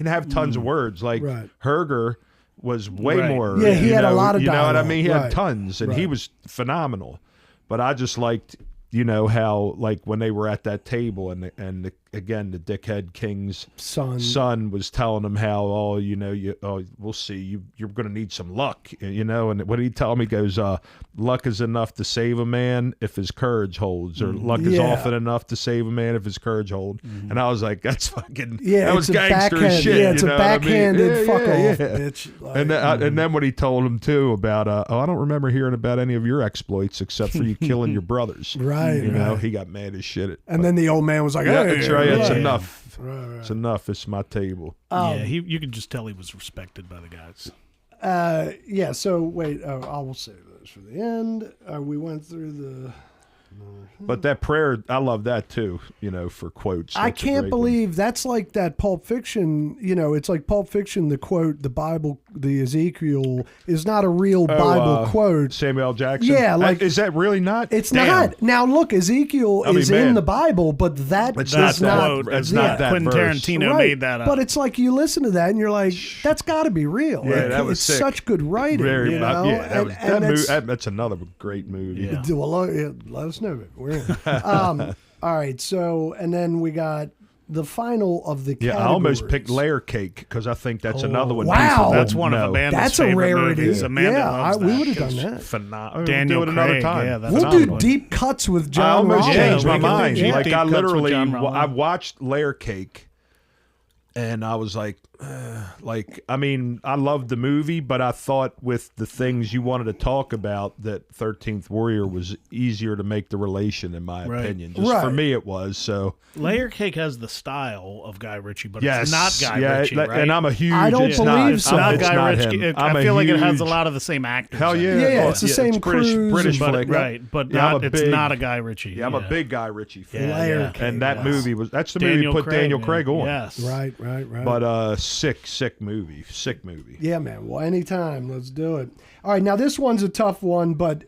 have tons of words. Like Herger was way more. Yeah, he had a lot of dialogue. You know what I dialogue. mean? He had tons, and he was phenomenal. But I just liked, you know, how like when they were at that table and again the dickhead king's son was telling him how, we'll see, you're going to need some luck, you know. And what did he tell him? He goes, luck is enough to save a man if his courage holds, or luck is often enough to save a man if his courage holds. Mm-hmm. And I was like, that's fucking, that was gangster shit. Yeah, it's a backhanded fuck off, bitch. Like, and then when he told him too about, I don't remember hearing about any of your exploits except for you killing your brothers. Right. You know, he got mad as shit. And then the old man was like, yeah, hey, that's right. It's enough. Right. It's enough. It's my table. You could just tell he was respected by the guys. Yeah, so wait, I will save those for the end. We went through the... But that prayer, I love that too, you know, for quotes. I can't believe that's like that Pulp Fiction, you know, it's like Pulp Fiction, the quote, the Bible, the Ezekiel is not a real Bible quote. Samuel L. Jackson? Yeah, like... Is that really not? It's not. Now, look, Ezekiel is in the Bible, but that It's is not not... It's not that Quentin verse. Tarantino made that up. But it's like you listen to that and you're like, that's got to be real. Yeah, Like, that was it's sick. such good writing, Very, you know? that's another great movie. Yeah. Well, let us know. We're in. All right, so, and then we got the final of the categories. I almost picked Layer Cake because I think that's another one. Wow. That's one of Amanda's That's a favorite rarity. movies. Amanda loves we that. would have done that. Phenomenal. Daniel do it another Craig, time. yeah, that's We'll do deep cuts with John I almost Raleigh. changed Yeah, my we can do mind. deep Like I cuts with literally, John Raleigh. I watched Layer Cake, and I was like, like, I mean, I loved the movie, but I thought with the things you wanted to talk about, that 13th Warrior was easier to make the relation, in my opinion. Just for me, it was. So Layer Cake has the style of Guy Ritchie, but yes, it's not Guy Ritchie, right? And I'm a huge. I don't it's believe not, so. Not it's Guy not Ritchie. him. I feel like it has a lot of the same actors. Hell in yeah, it. Yeah, it's the same it's British cruise, flick, right? But Yeah, it's not a Guy Ritchie. Yeah, I'm a big Guy Ritchie fan. Layer Cake, and that yes. movie that's the movie that put Daniel Craig on. Yes, Right. But sick movie. Yeah, man. Well, anytime. Let's do it. All right. Now, this one's a tough one, but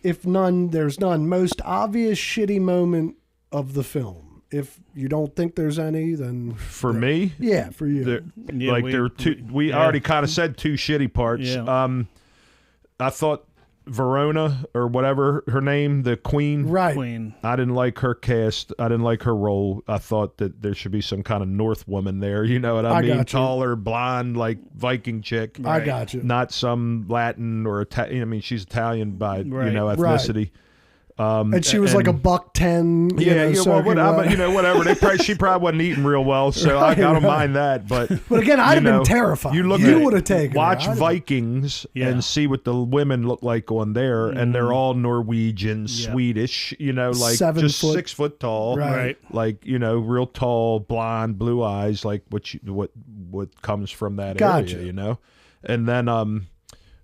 if none, there's none. Most obvious shitty moment of the film. If you don't think there's any, then... For me? Yeah, for you. There were two... We already kind of said two shitty parts. Yeah. I thought Verona, or whatever her name, the queen. Right. Queen. I didn't like her cast. I didn't like her role. I thought that there should be some kind of North woman there. You know what I mean? got you. Taller, blonde, like Viking chick. I got you. Not some Latin or Italian. I mean, she's Italian by ethnicity. And she was like a $1.10. Whatever. She probably wasn't eating real well, so I don't mind that. But again, I'd have been terrified. You would have taken watch her. Vikings and see what the women look like on there, and they're all Norwegian, Swedish. Like 7 just foot. 6 foot tall, Right. Like real tall, blonde, blue eyes, like what comes from that area. And then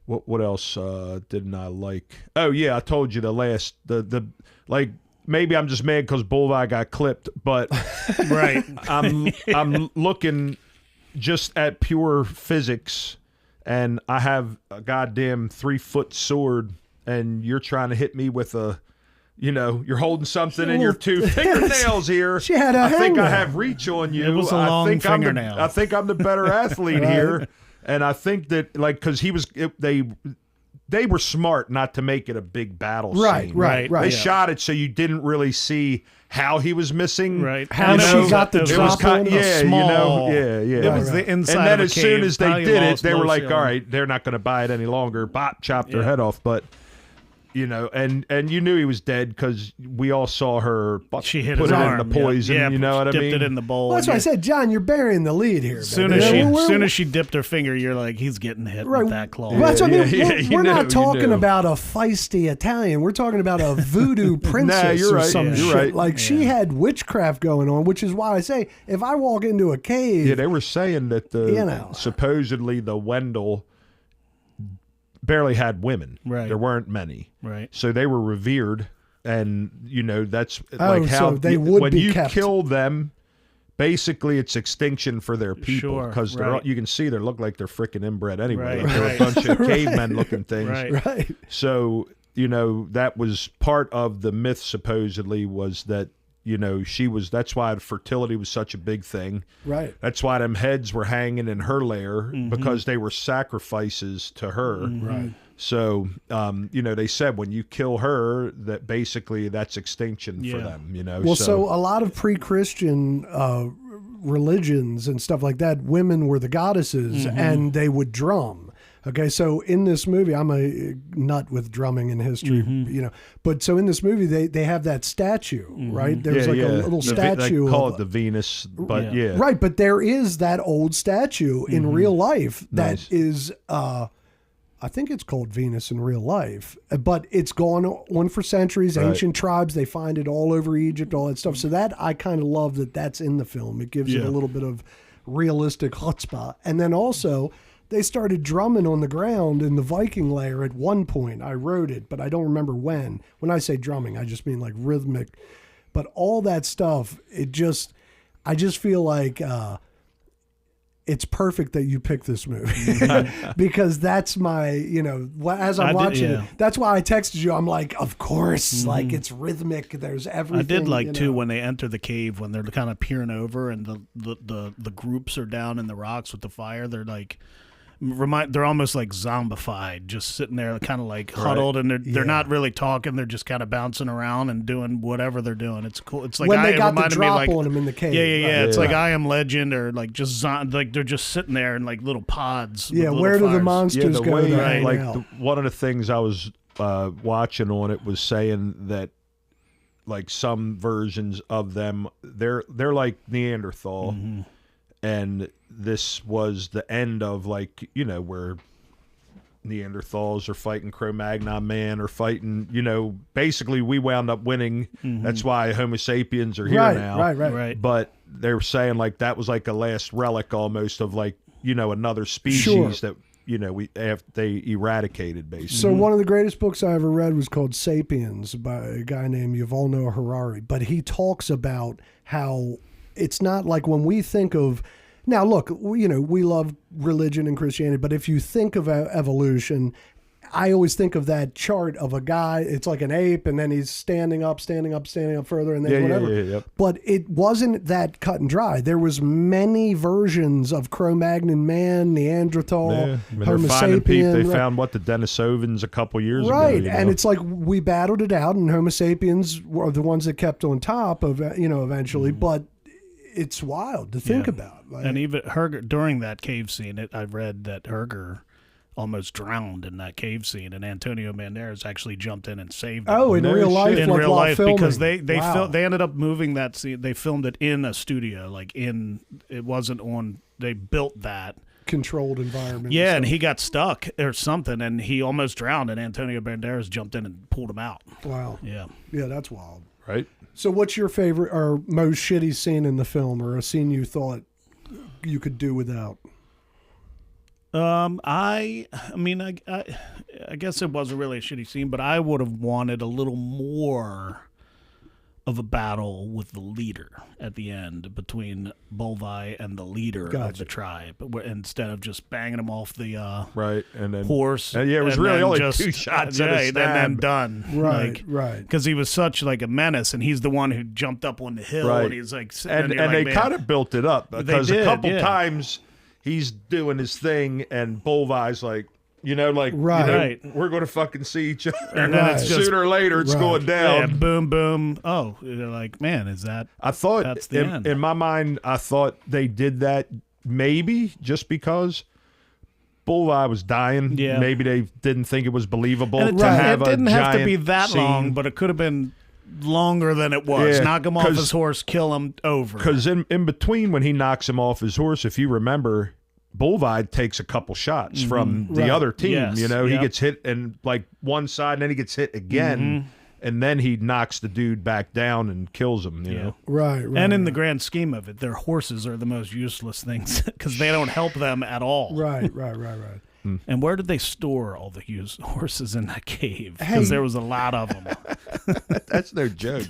What else didn't I like? Oh yeah, I told you the like, maybe I'm just mad because Bullseye got clipped, but Right. I'm looking just at pure physics, and I have a goddamn 3-foot sword, and you're trying to hit me with a, you're holding something in your 2 fingernails here. She had a I think I hangnail. have reach on you. It was a long fingernail. I think I'm the better athlete here. And I think that, because they were smart not to make it a big battle scene. Right. They shot it so you didn't really see how he was missing. Right. How she got the drop on yeah. It was the inside And then of a as soon cave, as they probably did it, lost they were most like, of all them. right, they're not going to buy it any longer. Bop, chopped their head off. But, and you knew he was dead because we all saw her She hit put his it arm. in the poison. Yeah, you know what I mean? dipped it in the bowl. Well, that's why I said, John, you're burying the lead here. Soon as she dipped her finger, you're like, he's getting hit with that claw. Well, that's what I mean. Yeah, We're not talking knew. about a feisty Italian. We're talking about a voodoo princess you're or right. some You're shit. right. Like, she had witchcraft going on, which is why I say, if I walk into a cave... Yeah, they were saying that supposedly the Wendell barely had women. Right. There weren't many. Right. So they were revered, and that's Oh, like how so they would when be you kept. kill them, basically it's extinction for their people, Sure, because right. you can see they look like they're freaking inbred anyway. Right, Like they're right. a bunch of cavemen looking things. Right. Right. So that was part of the myth. Supposedly was that that's why fertility was such a big thing. Right. That's why them heads were hanging in her lair, because they were sacrifices to her. Right. So, they said when you kill her, that basically that's extinction for Yeah. them, Well, so a lot of pre-Christian religions and stuff like that, women were the goddesses and they would drum. Okay, so in this movie, I'm a nut with drumming and history, but so in this movie, they have that statue, right? There's a little statue. They call it the Venus, but Right, but there is that old statue in real life that is... I think it's called Venus in real life, but it's gone on for centuries. Right. Ancient tribes, they find it all over Egypt, all that stuff. So that I kind of love that's in the film. It gives it a little bit of realistic chutzpah. And then also, they started drumming on the ground in the Viking lair at one point. I wrote it, but I don't remember when. When I say drumming, I just mean like rhythmic. But all that stuff, I just feel like... it's perfect that you picked this movie because that's my, as I'm watching it, that's why I texted you. I'm like, of course, like it's rhythmic. There's everything. I did like too when they enter the cave, when they're kind of peering over and the groups are down in the rocks with the fire. They're like, they're almost like zombified, just sitting there kind of like huddled, and they're not really talking. They're just kind of bouncing around and doing whatever they're doing. It's cool. It's like when they got the reminded drop me like, on them in the cave. Yeah. It's like I Am Legend, or like just like they're just sitting there in like little pods. Yeah, with where little do the fires. monsters go? Like one of the things I was watching on it was saying that like some versions of them, they're like Neanderthal. and this was the end of, like, you know, where Neanderthals are fighting Cro-Magnon man or fighting, you know, basically we wound up winning. That's why Homo sapiens are here now. Right. But they were saying, like, that was like a last relic almost of, like, you know, another species that, you know, they eradicated, basically. So one of the greatest books I ever read was called Sapiens by a guy named Yuval Noah Harari. But he talks about how it's not like when we think of, now look, you know, we love religion and Christianity, but if you think of evolution, I always think of that chart of a guy, it's like an ape, and then he's standing up further, and then whatever. Yep. But it wasn't that cut and dry. There was many versions of Cro-Magnon man, Neanderthal, Homo sapien. They found, the Denisovans a couple years ago. Right, You know? and it's like we battled it out, and Homo sapiens were the ones that kept on top of, you know, eventually, but it's wild to think about. Like, and even Herger, during that cave scene, I read that Herger almost drowned in that cave scene, and Antonio Banderas actually jumped in and saved him. oh, in real life, in like real while life, filming. because they Wow. they ended up moving that scene. They filmed it in a studio, it wasn't on. They built that controlled environment. Yeah, so. and he got stuck or something, and he almost drowned, and Antonio Banderas jumped in and pulled him out. Wow. Yeah. Yeah, that's wild. Right? So what's your favorite or most shitty scene in the film, or a scene you thought you could do without? I mean, I guess it wasn't really a shitty scene, but I would have wanted a little more of a battle with the leader at the end between Bolvi and the leader of the tribe, instead of just banging him off the Right. And then horse. And it was and really then only just, 2 shots yeah, at a and then stab. done. Right, right. Because he was such like a menace, and he's the one who jumped up on the hill, Right. and he's like, sitting And there, they man. kind of built it up, because did, a couple yeah. times he's doing his thing, and Bolvi's like, you know, like, Right. you know, Right. we're going to fucking see each other. And then it's just- sooner or later, it's Right. going Yeah, down. boom, boom. Oh, you're like, man, is that? I thought, That's the end. in my mind, I thought they did that maybe just because Bolvi was dying. Yeah. Maybe they didn't think it was believable And to have it didn't a have to giant be that scene. long, but it could have been longer than it was. Yeah, Knock him off 'cause- his horse, kill him, over. Because in between when he knocks him off his horse, if you remember, Bolvide takes a couple shots from the Right. other team. Yes, You know, yep. he gets hit in like one side, and then he gets hit again, and then he knocks the dude back down and kills him. You know, Right, right. And in the grand scheme of it, their horses are the most useless things because they don't help them at all. right. And where did they store all the horses in that cave? Hey. Because there was a lot of them. that's no joke.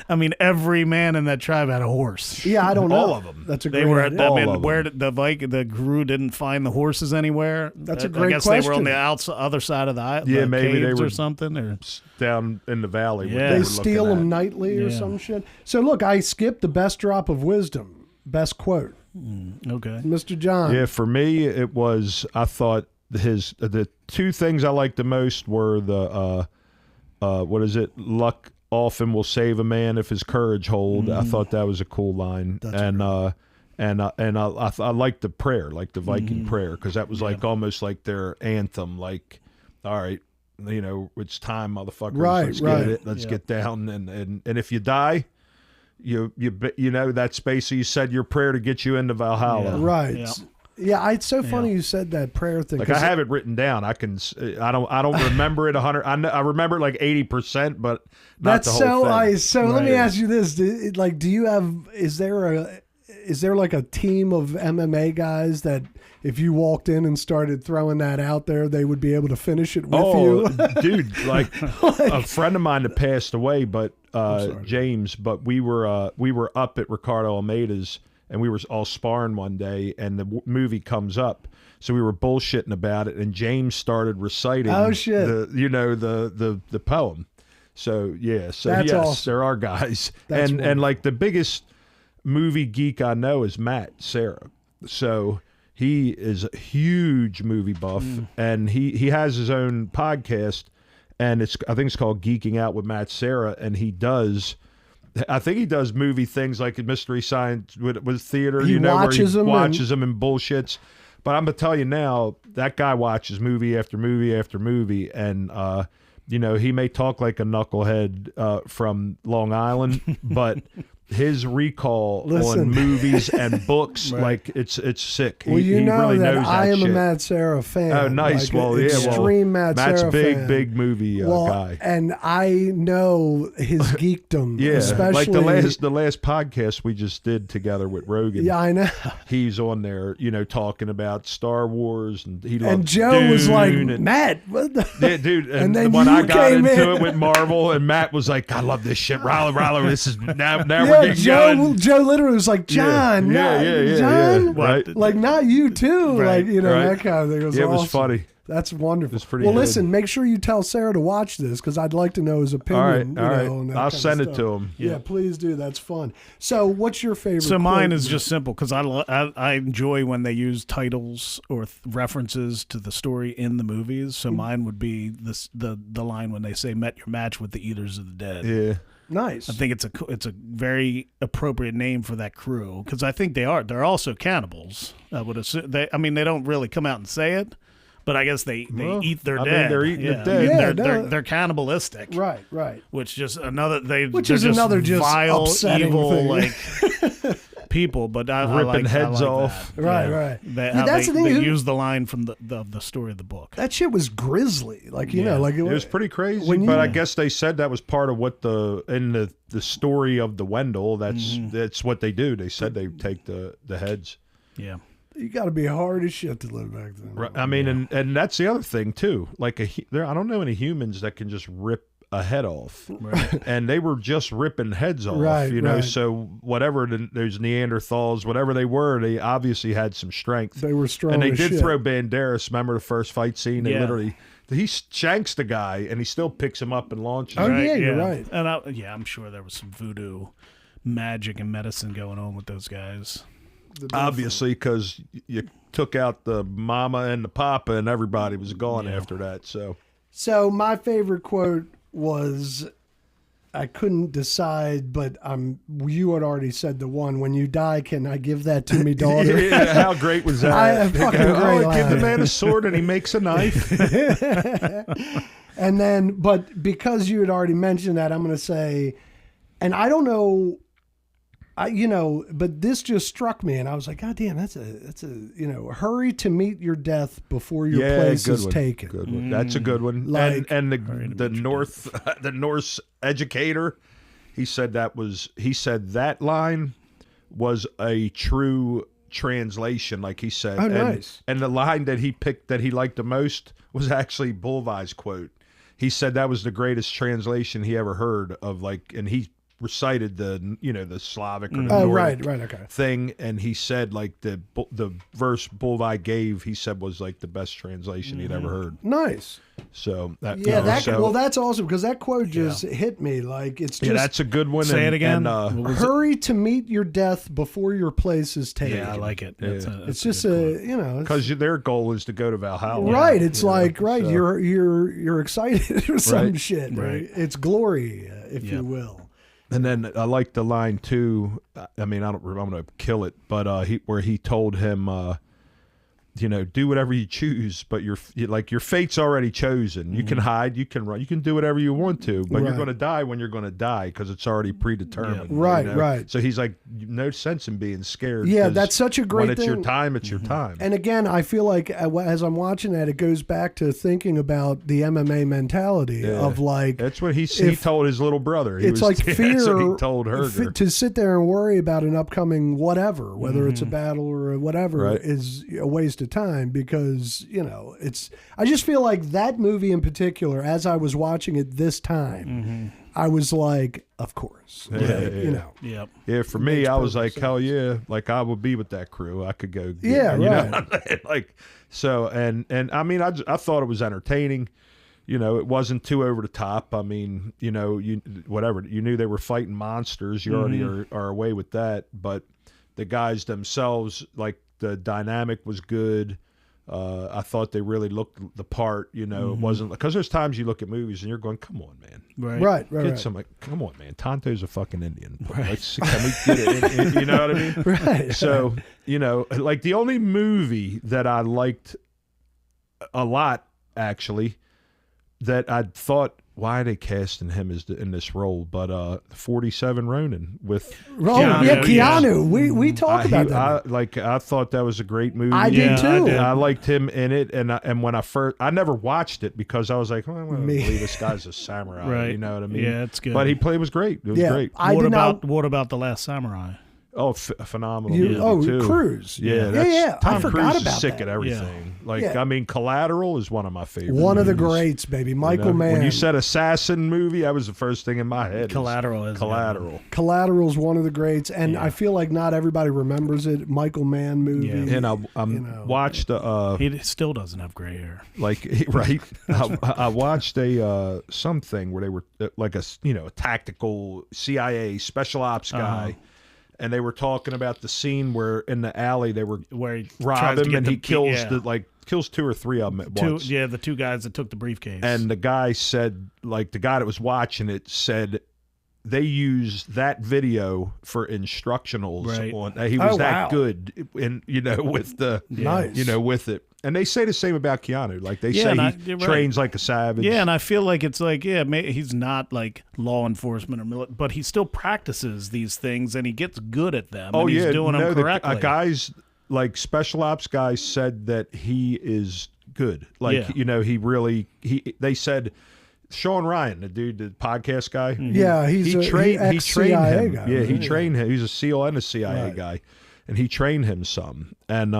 I mean, every man in that tribe had a horse. Yeah, I don't know. All of them. That's a They great were at idea. them, All and of where them. did the crew didn't find the horses anywhere. That's a I great guess they were question. on the other side of the Yeah, the maybe they caves were- or something. Or Down in the valley. what Yeah. They were steal looking them at. nightly or Yeah. some shit. So look, I skipped the best drop of wisdom, best quote, okay, Mr. John. Yeah, for me, it was. I thought the 2 things I liked the most were the what is it? Luck often will save a man if his courage hold. I thought that was a cool line, and I liked the prayer, like the Viking prayer, because that was like almost like their anthem. Like, all right, you know, it's time, motherfuckers. Right, let's right. get it. Let's get down, and if you die. You know, that's basically you said your prayer to get you into Valhalla. Right. Yeah. Yeah, it's so funny you said that prayer thing. Like 'cause I have it written down. I don't remember it 100. I remember it like 80%, but not that's the whole so thing. nice. So let me Right. ask you this: do you have? Is there like a team of MMA guys that if you walked in and started throwing that out there, they would be able to finish it with you? Dude, like a friend of mine that passed away, but James. But we were up at Ricardo Almeida's, and we were all sparring one day, and the movie comes up. So we were bullshitting about it, and James started reciting. Oh, shit. the poem. So yeah, so That's yes, awesome. there are guys, That's and like the biggest movie geek I know is Matt Serra. So he is a huge movie buff, and he has his own podcast, and I think it's called Geeking Out with Matt Serra, and I think he does movie things like Mystery Science with theater, He where watches he them watches them and bullshits. But I'm gonna tell you now, that guy watches movie after movie after movie, and he may talk like a knucklehead from Long Island, but his recall Listen. on movies and books, Right. like it's sick. Well, you he know really that knows I am shit. a Matt Serra fan. Oh, nice. Like, Well, yeah, extreme Matt Matt's Serra big, fan. big movie guy. And I know his geekdom, Yeah, especially like the last podcast we just did together with Rogan. Yeah, I know. He's on there, talking about Star Wars, and he loves And Joe was like, Dune and- Matt, what the? Yeah, dude. And then when I you got came into in. it with Marvel, and Matt was like, "I love this shit, Rallo. This is now we're Yeah, getting Joe. going." John literally was like, John, John, Right. like not you too, Right, like right. that kind of thing. It was Yeah, it was awesome. funny. That's wonderful. It's pretty well, good. listen, make sure you tell Sarah to watch this because I'd like to know his opinion. All right. On that I'll kind of send it stuff. to him. Yeah, please do. That's fun. So, what's your favorite? So mine quote? is just simple because I enjoy when they use titles or references to the story in the movies. So mine would be the line when they say "met your match with the Eaters of the Dead." Yeah. nice. I think it's a very appropriate name for that crew because I think they're also cannibals. I would assume they don't really come out and say it, but I guess they Well, eat their I mean, dead. they're eating the Yeah. dead. I mean, Yeah, they're cannibalistic. Right, right. Which just Which they're is just another just vile, upsetting evil thing. like people. But I Ripping like, heads I like off. that. Right, Yeah. right. They, Yeah, that's the thing. They use the line from the story of the book. That shit was grisly. Like, you Yeah. know, like It was pretty crazy, when but you- I guess they said that was part of what the story of the Wendell. That's what they do. They said they take the heads. Yeah. You got to be hard as shit to live back then. Right. I mean, and that's the other thing too. Like I don't know any humans that can just rip a head off, and they were just ripping heads off. Right, right. So whatever those Neanderthals, whatever they were, they obviously had some strength. They were strong and they as did shit. throw Banderas. Remember the first fight scene? They Yeah. literally he shanks the guy, and he still picks him up and launches. Oh, him. yeah, you're right. And I'm sure there was some voodoo magic and medicine going on with those guys. Obviously, because you took out the mama and the papa, and everybody was gone after that. So my favorite quote was, I couldn't decide, but you had already said the one, when you die, can I give that to me, daughter? Yeah, how great was that? I fucking great give the line. man a sword and he makes a knife. And then, but because you had already mentioned that, I'm going to say, and I don't know, but this just struck me, and I was like, God damn, that's a, hurry to meet your death before your place good is one. taken. Good one. That's a good one. Like- and the Norse educator, he said that line was a true translation, like he said. Oh, and, nice. And the line that he picked that he liked the most was actually Bulvai's quote. He said that was the greatest translation he ever heard of, and he recited the Slavic or the Nordic okay. thing, and he said the verse Bulvai gave, he said was like the best translation he'd ever heard. Nice. So that That's awesome because that quote just hit me. Like, it's just, that's a good one. Say it again. And, hurry to meet your death before your place is taken. Yeah, I like it. That's It's a just good quote. because their goal is to go to Valhalla. right. It's You know, like so- you're excited or some Right. shit. Right. It's glory, if you Yep. will. And then I like the line too. I mean, I'm going to kill it, but where he told him, do whatever you choose, but your fate's already chosen. You can hide, you can run, you can do whatever you want to, but you're Right. going to die when you're going to die because it's already predetermined. Right, right. So he's like, no sense in being scared. Yeah, 'cause that's such a great when it's your thing. time, it's your time. And again, I feel like as I'm watching that, it goes back to thinking about the MMA mentality of like, That's what he if- told his little brother. it's like fear. That's what he told Herger. To sit there and worry about an upcoming whatever, whether it's a battle or whatever, Right. is a waste of time because it's. I just feel like that movie in particular, as I was watching it this time, I was like, of course, Yep. Yeah, for me, I was like, hell yeah, like I would be with that crew. I could go. Yeah, you right. know, like so, and I mean, I thought it was entertaining. It wasn't too over the top. I mean, you knew they were fighting monsters. You already are away with that. But the guys themselves, like the dynamic was good. I thought they really looked the part. It wasn't because there's times you look at movies and you're going, "Come on, man, Right. Right. get some. Like, come on, man, Tonto's a fucking Indian. Can we get it? You know what I mean? Right. So like the only movie that I liked a lot actually that I thought why are they casting him in this role? But 47 Ronin with Keanu. We talked about that. I thought that was a great movie. I did too. I liked him in it, and when I never watched it because I was like, I don't believe this guy's a samurai. Right. You know what I mean? Yeah, it's good. But he was great. It was great. What about The Last Samurai? Oh, phenomenal movie too. Cruise. Yeah. I forgot Cruise about is sick that. at everything. I mean, Collateral is one of my favorites. One of the greats, baby. Michael Mann. When you said assassin movie, that was the first thing in my head. Collateral. Collateral's one of the greats, and I feel like not everybody remembers it. Michael Mann movie. Yeah. And I watched. He still doesn't have gray hair. Right. I watched something where they were like a tactical CIA special ops guy. And they were talking about the scene where in the alley they were where he rob him and he kills kills 2 or 3 of them at once. Yeah, the 2 guys that took the briefcase. And the guy said, the guy that was watching it said they used that video for instructionals. Right. He was good in with the with it. And they say the same about Keanu. They say he trains like a savage. Yeah, and I feel like it's he's not like law enforcement or military, but he still practices these things and he gets good at them. And he's doing them correctly. Guys special ops guys said that he is good. They said Sean Ryan, the podcast guy. Yeah, he trained him. Guy, he trained him. He's a SEAL and a CIA guy, and he trained him some. And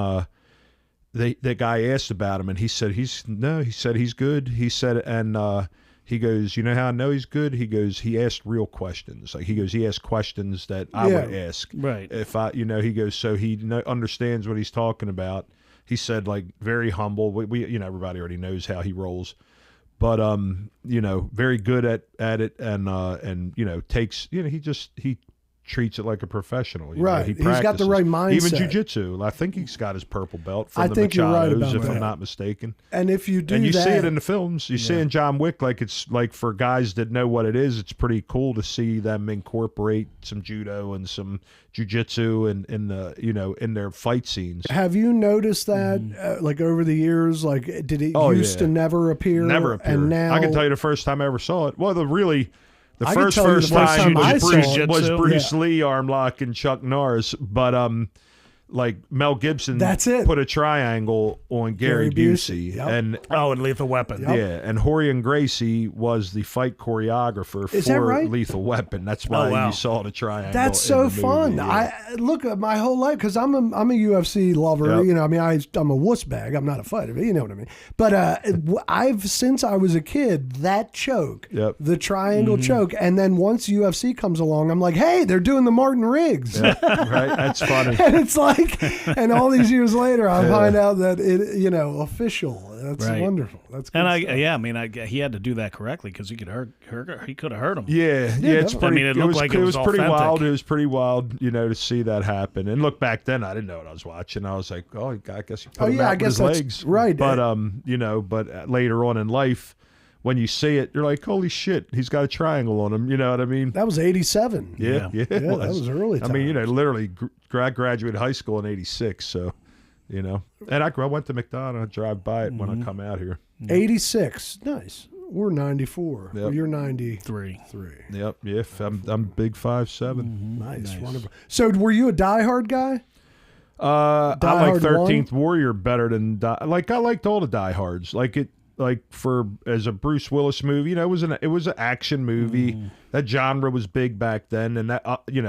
the guy asked about him, and he said he's good. He said, and he goes, you know how I know he's good? He goes, he asked real questions. He asked questions that I would ask. Right. If he goes, so he understands what he's talking about. He said, very humble. We everybody already knows how he rolls. But very good at it, and takes he treats it like a professional. Right, He's got the right mindset. Even jiu-jitsu, I think he's got his purple belt from the think you're right Machados, about if that. I'm not mistaken. And if you do, and you see it in the films, you see in John Wick, it's for guys that know what it is. It's pretty cool to see them incorporate some judo and some jiu-jitsu in their fight scenes. Have you noticed that over the years? Did it used to never appear? Never appear. And now I can tell you the first time I ever saw it. Well, the first time was Bruce Lee arm lock and Chuck Norris, but Mel Gibson put a triangle on Gary Busey. Yep. And Lethal Weapon. Yeah, and Horian Gracie was the fight choreographer for Lethal Weapon. That's why you saw the triangle. That's so fun. Yeah. I look at my whole life because I'm a UFC lover. Yep. I'm a wuss bag. I'm not a fighter, but you know what I mean. But I've since I was a kid, that choke, the triangle choke, and then once UFC comes along, I'm like, hey, they're doing the Martin Riggs. Yep, right, that's funny. And it's and all these years later, I find out that it, official. That's wonderful. That's good. And he had to do that correctly because he could hurt. He could have hurt him. Yeah. It's pretty. It looked like it was pretty authentic. wild. It was pretty wild, to see that happen. And look, back then I didn't know what I was watching. I was like, I guess he put him out with his legs, right? But but later on in life, when you see it, you're like, holy shit, he's got a triangle on him. You know what I mean? That was 87. Yeah, that was early time. I mean, literally graduated high school in 86, so, and I went to McDonald's, I drive by it when I come out here. 86, nice. We're 94. Yep. You're 93. Yep, yeah, I'm big 5'7". Nice, wonderful. So were you a Die Hard guy? I like 13th Warrior better than I liked all the Die Hards. As a Bruce Willis movie, it was an action movie. That genre was big back then, and that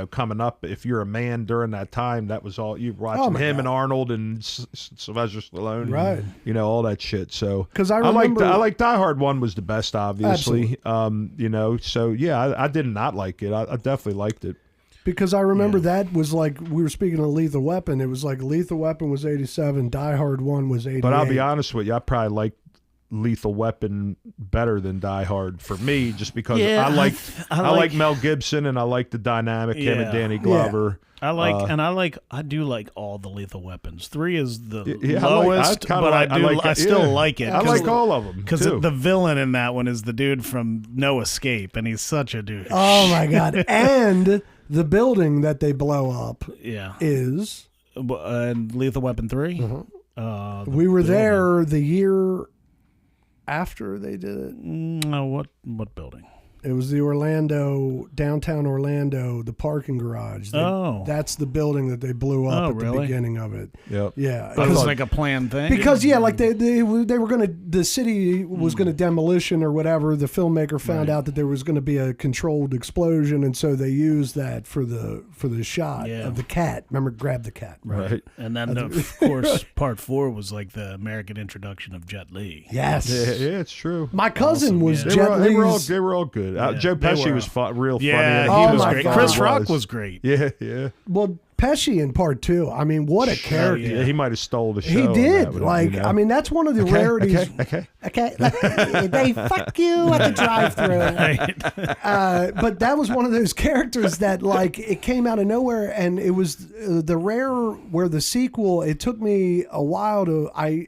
coming up, if you're a man during that time, that was all you watching him and Arnold and Sylvester Stallone, right? All that shit. So because I like Die Hard 1 was the best, obviously. So yeah, I did not like it. I definitely liked it. Because I remember that was we were speaking of Lethal Weapon. It was Lethal Weapon was 87, Die Hard 1 was 88. But I'll be honest with you, I probably liked Lethal Weapon better than Die Hard for me, just because I like Mel Gibson and I like the dynamic him and Danny Glover. I do like all the Lethal Weapons. 3 is the lowest, but I still like it. I like all of them because the villain in that one is the dude from No Escape, and he's such a douche. Oh my god! And the building that they blow up, is Lethal Weapon 3. we were there the year after they did it? No, what building? It was the downtown Orlando, the parking garage. That's the building that they blew up at the beginning of it. Yep. Yeah. It was like a planned thing? Because, like they were going to, the city was going to demolition or whatever. The filmmaker found out that there was going to be a controlled explosion, and so they used that for the shot of the cat. Remember, grab the cat. Right. And then, of course, part 4 was like the American introduction of Jet Li. Yes. Yeah, it's true. My cousin was They Jet Li's. They were all good. Joe Pesci was real funny. Yeah, he was great. God. Chris Rock was great. Yeah. Well, Pesci in part 2. I mean, what a character. Yeah, he might have stole the show. He did. On that one, I mean, that's one of the rarities. Okay. They fuck you at the drive-thru. But that was one of those characters that, like, it came out of nowhere, and it was the rare where the sequel, it took me a while to, I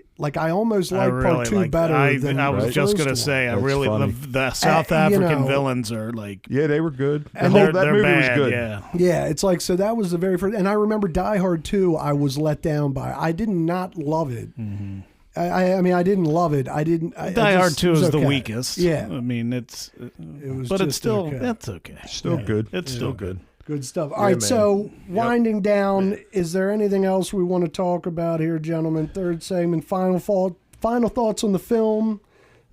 almost liked part 2 better than I was the just first going to say, I That's really funny. love the South African villains are like... Yeah, they were good. And that they're movie bad, was good. Yeah, it's like, so that was the very first, and I remember Die Hard 2, I was let down by. I did not love it. Mm-hmm. I mean, I didn't love it. I didn't. Die Hard 2 is the okay. weakest. Yeah. I mean, It was but it's just still, okay. that's okay. Still good. It's still good. Good stuff. All right, man. so winding down, is there anything else we want to talk about here, gentlemen? Third segment, final thoughts on the film.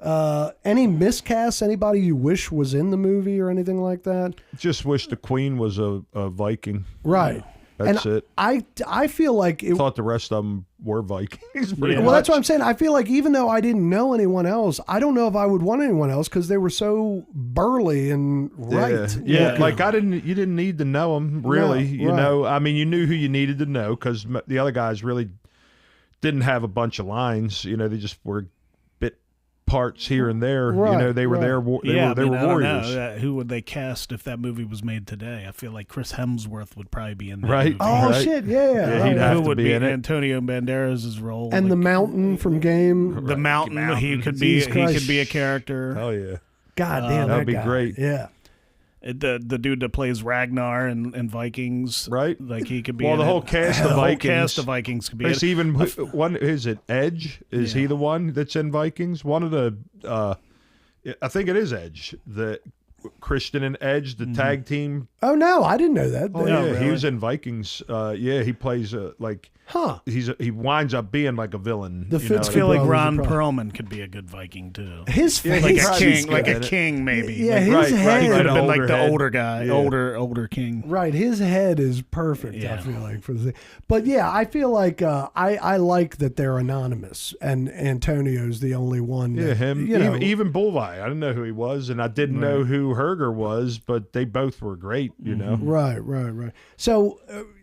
Any miscasts? Anybody you wish was in the movie or anything like that? Just wish the Queen was a Viking. Right. That's it. I feel like it. Thought the rest of them were Vikings. Well, that's what I'm saying. I feel like even though I didn't know anyone else, I don't know if I would want anyone else because they were so burly and right. Yeah. Like you didn't need to know them really. No, you know, I mean, you knew who you needed to know because the other guys really didn't have a bunch of lines. You know, they just were bit parts here and there. Right, you know, they were there. They were warriors. Who would they cast if that movie was made today? I feel like Chris Hemsworth would probably be in that Right. movie. Oh Right. shit! Yeah. he'd have Who to would be in it. Antonio Banderas' role? And like, the Mountain from Game. the mountain. He could Jesus Christ. be a character. Oh yeah. God damn, that'd be guy. great. Yeah. The dude that plays Ragnar in Vikings, Right. Like he could be. Well, in the it. whole cast of The whole Vikings. cast of Vikings could be. It's in it. even one. Is it Edge? Is he the one that's in Vikings? One of the. I think it is Edge. The Christian and Edge, the tag team. Oh no, I didn't know that. Oh No, yeah, really? he was in Vikings. He plays like. Huh. He winds up being like a villain. The you know? I feel like Brothers Ron are probably- Perlman could be a good Viking too. His Yeah, face. Like he's a right, king, he's like good a at it. king, maybe. Yeah, Like, his Right, head. he could have been like older the head. older guy, Yeah. older king. Right, his head is perfect. I Yeah. feel like for the thing, but yeah, I feel like I like that they're anonymous, and Antonio's the only one. Yeah, that, him. You know, Even Bullseye. I didn't know who he was, and I didn't know who Herger was, but they both were great. You know. right. So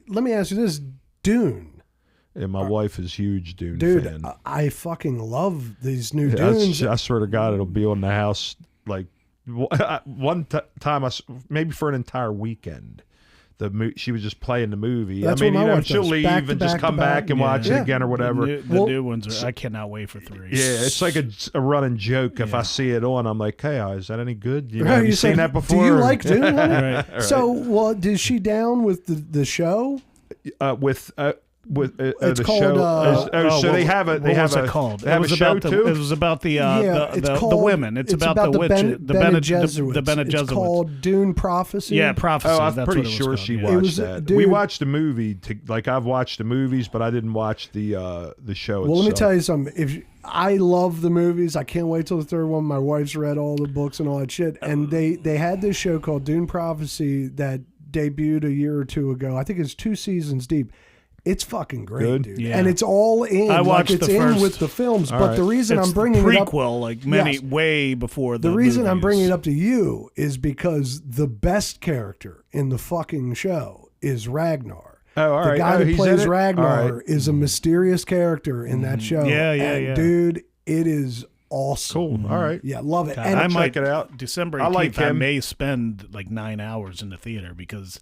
let me ask you this: Dune, And my wife is huge Dune dude, fan. I fucking love these new Yeah, Dunes. I swear to God, it'll be on the house like one time. Maybe for an entire weekend. She was just playing the movie. That's I mean, what my you know, wife she'll does. Back Back leave to and just back to come back back. and watch Yeah. it again or whatever. The new ones are. I cannot wait for 3. Yeah, it's like a running joke. If I see it on, I'm like, "Hey, is that any good? You know, Right, have you you seen said, that before?" Do you like Dune? honey? Right. So, well, is she down with the show? with It's the called, show? So they have a. They what have was a. it called? They have it was a show about too. It was about the it's the called, women. It's about the witch, the Bene Gesserit. It's called Dune Prophecy. Yeah, prophecy. Oh, I'm that's pretty what it was sure called, she yeah. watched It was- that. dude- We watched the movie. I've watched the movies, but I didn't watch the show. Well, let me itself. tell you something. I love the movies, I can't wait till the third one. My wife's read all the books and all that shit, and they had this show called Dune Prophecy that debuted a year or two ago. I think it's 2 seasons deep. It's fucking great, Good. dude. Yeah. And it's all in. I watched it's the in first- with the films. All But right. the reason It's I'm bringing the it up, prequel, Yes. way before the reason I'm movies. bringing it up to you is because the best character in the fucking show is Ragnar. Oh, all The right. guy Oh, that he's in plays it? Ragnar All right. is a mysterious character in that show. Yeah, And, yeah. dude, it is awesome. Cool. All right. Yeah, love it. God, And I might check it out. December 18th, I like I him. may spend like 9 hours in the theater because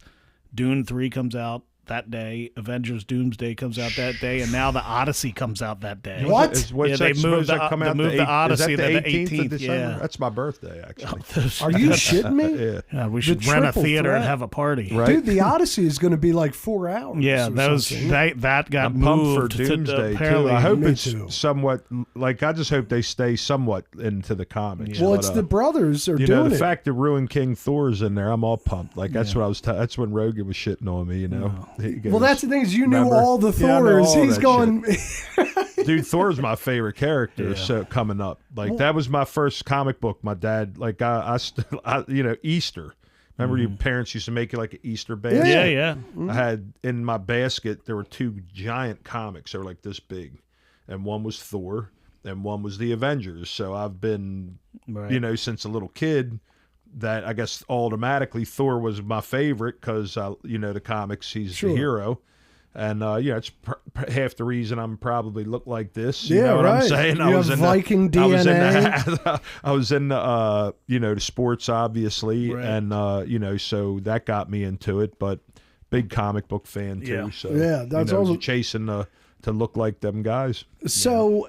Dune 3 comes out that day. Avengers Doomsday comes out that day, and now the Odyssey comes out that day. What? What's they that, moved that come out the Odyssey is that to the the 18th of 18th. December? Yeah. That's my birthday, actually. Are you shitting me? Yeah. Yeah, we should rent a triple theater and threat. have a party. Right. Dude, the Odyssey is going to be like 4 hours. Yeah, that got I'm pumped for moved Doomsday, to too. apparently. I hope Me it's too. somewhat, like, I just hope they stay somewhat into the comics. Well, But, it's the brothers are you know, doing the it. fact that Ruin King Thor's in there, I'm all pumped. Like, that's what I was. That's when Rogan was shitting on me. You know. He goes, Well, that's the thing is you knew remember? all the Yeah, I know Thors. all He's that going. Dude, Thor's my favorite character. So coming up, like that was my first comic book. My dad, like I you know, Easter. Remember, your parents used to make you like an Easter basket. Yeah. I had in my basket there were 2 giant comics. They were like this big, and one was Thor, and one was the Avengers. So I've been, you know, since a little kid. That I guess automatically Thor was my favorite because you know the comics he's the hero, and yeah, it's half the reason I'm probably look like this. You know what I'm saying? You have Viking DNA. I was in the you know the sports obviously, and you know so that got me into it. But big comic book fan too. Yeah. So that's you know, also chasing to look like them guys. So,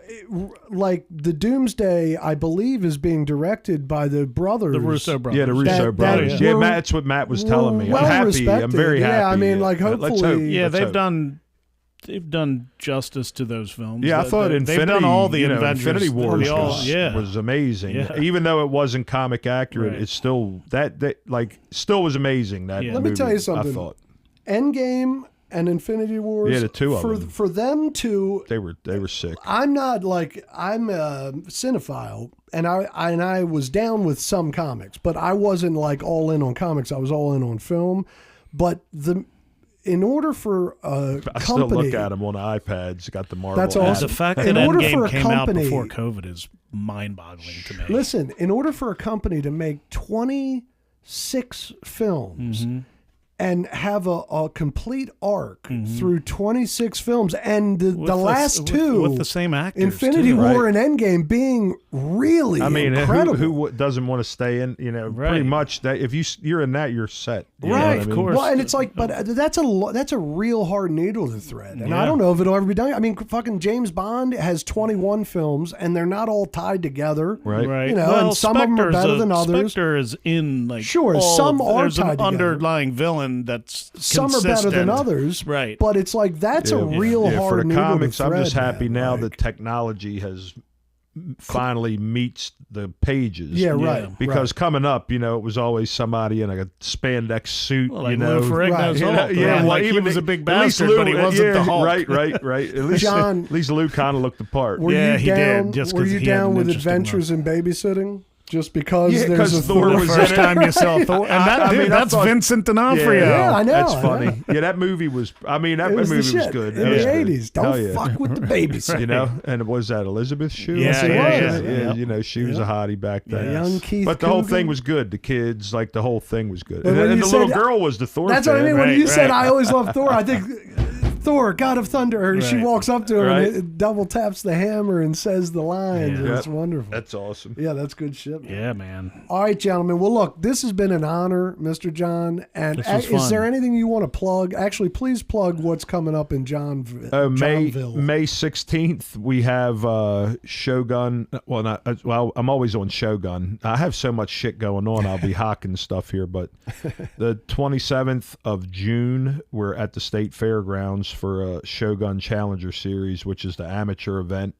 like the Doomsday, I believe, is being directed by the brothers, The Russo brothers. Yeah, the Russo brothers. Yeah, were- Matt, that's what Matt was telling me. I'm well happy. respected. I'm very happy. Yeah, I mean, like, Let's hopefully- hope. Yeah, Let's they've hope. done justice to those films. Yeah, I thought they've Infinity, done all the you know, Avengers. Infinity Wars They all- was amazing. Yeah. Even though it wasn't comic accurate, Right. it's still that like still was amazing. That Yeah. Let me movie, tell you something. I thought Endgame and Infinity Wars. Yeah, the two of them. For them to. they were sick. I'm not like I'm a cinephile, and I was down with some comics, but I wasn't like all in on comics. I was all in on film. But in order for a I company, still look at them on iPads. Got the Marvel. That's app. awesome. The fact In that order for Endgame a came out company- before COVID is mind-boggling to me. listen, in order for a company to make 26 films and have a complete arc through 26 films, and the last two with the same actors, Infinity too. War and Endgame being really I mean, incredible. who doesn't want to stay in? You know, Right. pretty much that. If you're in that, you're set. You know Right, what I of mean? course. Well, and it's like, but that's a real hard needle to thread, and I Yeah. don't know if it'll ever be done. I mean, fucking James Bond has 21 films, and they're not all tied together. Right. Right. You know, well, and some of them are Spectre's better than others. Spectre is in like Sure, all some of, are there's tied an together. underlying villain that's Some are better than consistent. others, Right. But it's like that's a real Yeah, hard for the needle comics, to I'm thread. just happy man. now Like, that technology has finally meets the pages. yeah, right. Because coming up, you know, it was always somebody in a spandex suit. Well, like you know, Lou Ferrigno's Right. Hulk. Yeah, Like he was a big at least bastard, Lou- but he wasn't the Hulk. Right. At least, John- at least Lou kind of looked the part. Were Yeah, you he down? did, just were 'cause you he had down an with interesting Adventures in Babysitting? Just because Yeah, there's 'cause a Thor Thor was The in first it. time you saw Thor, and that I dude, mean, I that's thought- Vincent D'Onofrio. Yeah, I know. That's I funny. know. Yeah, that movie was. I mean, that It was movie the was shit good. in It was the good. 80s. Don't Hell yeah. fuck with the babysitter. You know, and was that Elizabeth Shue? Yeah, Yes, it yeah, was. yeah. You know, she was a hottie back then. Young Keith But the whole Coogan. thing was good. The kids, like the whole thing was good. But And, when and you the said- little girl was the Thor That's fan. what I mean. When Right, you said right. I always love Thor, I think Thor, God of Thunder. She Right. walks up to him Right. and it double taps the hammer and says the lines. Yeah. And it's wonderful. That's awesome. Yeah, that's good shit. Man. Yeah, man. All right, gentlemen. Well, look, this has been an honor, Mr. John. And This was is fun. there anything you want to plug? Actually, please plug what's coming up in Johnville. May 16th, we have Shogun. Well, not well. I'm always on Shogun. I have so much shit going on. I'll be hawking stuff here. But the 27th of June, we're at the State Fairgrounds for a Shogun Challenger Series, which is the amateur event.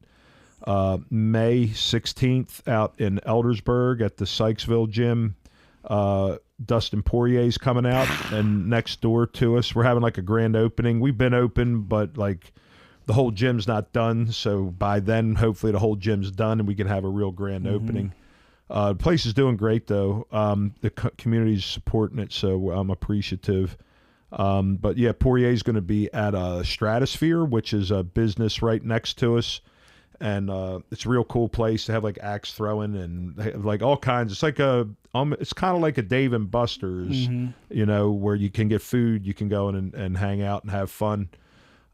May 16th, out in Eldersburg at the Sykesville Gym. Dustin Poirier's coming out, and next door to us, we're having like a grand opening. We've been open, but like the whole gym's not done. So by then, hopefully the whole gym's done and we can have a real grand opening. The place is doing great though. The community's supporting it, so I'm appreciative. But yeah, Poirier's going to be at Stratosphere, which is a business right next to us. And it's a real cool place to have like axe throwing and they have, like all kinds. It's like it's kind of like a Dave and Buster's, you know, where you can get food, you can go in and hang out and have fun.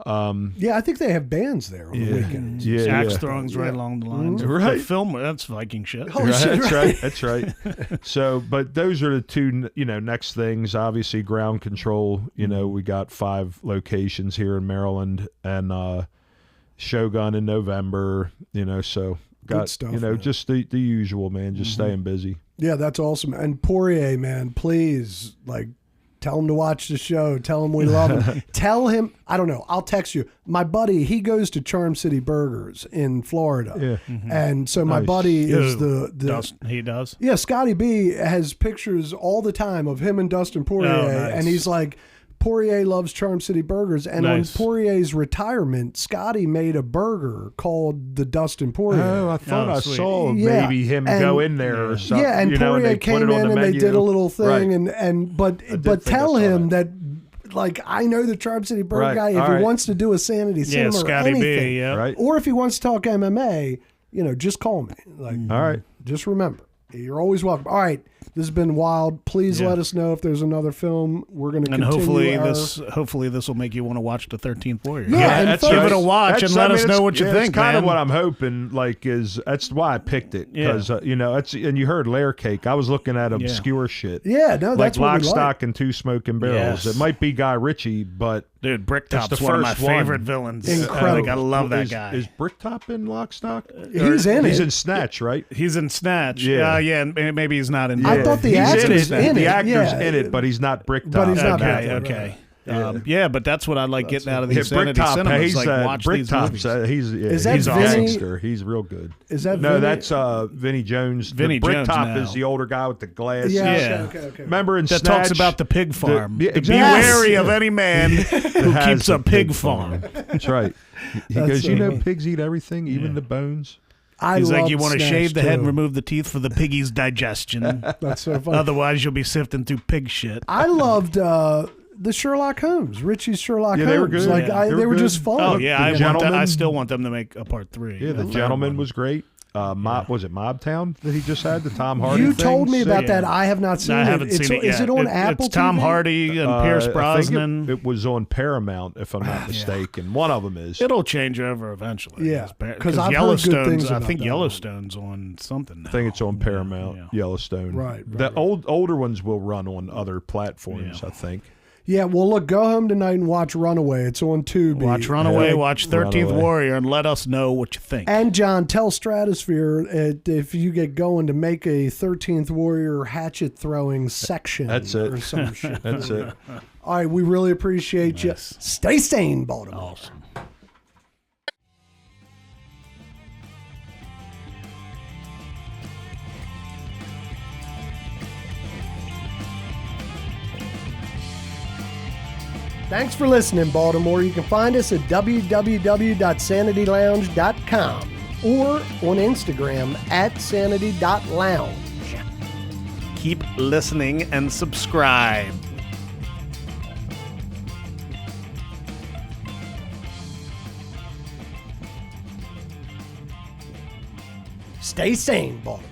Yeah, I think they have bands there on the weekends. Yeah, Axe yeah. throwing's right along the lines. Right. The film, that's Viking shit. Holy Right, shit, that's right. right. That's right. So, but those are the two, next things. Obviously, ground control. We got 5 locations here in Maryland, and Shogun in November. So got stuff, man. just the usual, man. Just staying busy. Yeah, that's awesome. And Poirier, man, please, tell him to watch the show. Tell him we love him. Tell him, I don't know, I'll text you. My buddy, he goes to Charm City Burgers in Florida. Yeah. And so my Nice. buddy is He does. Yeah, Scotty B has pictures all the time of him and Dustin Poirier. Oh, nice. And he's like, Poirier loves Charm City Burgers. And Nice. on Poirier's retirement, Scotty made a burger called the Dustin Poirier. Oh, I thought I sweet. saw Yeah, maybe him and- go in there or something. Yeah, and and Poirier they put came it on in the and they menu. did a little thing, Right. but think tell I saw him that I know the Charm City Burger Right, guy. If all he right. wants to do a Sanity Cinema or Scotty B, anything, yeah. Right. or if he wants to talk MMA, just call me. All right. Just remember, you're always welcome. All right, this has been wild. Please let us know if there's another film. We're going to And continue hopefully this will make you want to watch the 13th Warrior. Yeah, and give folks- it a watch and let us know what you think, It's kind of man. what I'm hoping. That's why I picked it because and you heard Layer Cake. I was looking at obscure shit. Yeah, no, like that's what Lock, we like. Stock, and Two Smoking Barrels. Yes. It might be Guy Ritchie, but Dude, That's Bricktop's the one of my first one. favorite villains. Incredible. I love that is, guy. Is Bricktop in Lock, Stock? He's in He's it. in Snatch, right? He's in Snatch. Yeah. Yeah, and maybe he's not in. I thought the He's actor's in it. in The it, actor's yeah. in it, but he's not Bricktop. But he's not Okay, Bricktop, okay. right. Yeah, but that's what I like getting out of these Sanity Bricktop. Cinemas. He's Like, watch these Bricktop's. movies. Is that he's a Vinny- gangster. He's real good. Is that No, Vinny? that's Vinny Jones. Vinny the Jones Bricktop now. is the older guy with the glasses. Yeah, Yeah. okay. Remember in that Snatch, talks about the pig farm. yeah, Be exactly. wary of any man who has keeps a pig farm. That's right. He That's goes, so you know, funny. pigs eat everything, even the bones. I He's like, loved you want to Snatch, shave the head and too. remove the teeth for the piggy's digestion. That's so funny. Otherwise, you'll be sifting through pig shit. I loved the Sherlock Holmes, Richie's Sherlock Yeah, Holmes. they were good. Like Yeah. they were good. just fun. Oh yeah, I Gentleman. still want them to make a part 3. Yeah, the third Gentleman one. was great. Was it Mobtown that he just had? The Tom Hardy You thing? told me about Yeah. that. I have not seen No, I it. haven't It's- seen it yet. Is it on Apple It's Tom TV? Hardy and Pierce I think Brosnan. it was on Paramount, if I'm not mistaken. One of them is. It'll change over eventually. Yeah, because 'cause I've heard good Yellowstone's. things I about think that Yellowstone's on something now. I think it's on Paramount, Yeah. Yellowstone. Right, The right. older ones will run on other platforms, Yeah. I think. Yeah, well, look, go home tonight and watch Runaway. It's on Tubi. Watch Runaway, Yeah. watch 13th Runaway. Warrior, and let us know what you think. And John, tell Stratosphere if you get going to make a 13th Warrior hatchet throwing section. That's it. Or some shit. That's it. All right, we really appreciate you. Nice. Stay sane, Baltimore. Awesome. Thanks for listening, Baltimore. You can find us at www.sanitylounge.com or on Instagram at sanity.lounge. Keep listening and subscribe. Stay sane, Baltimore.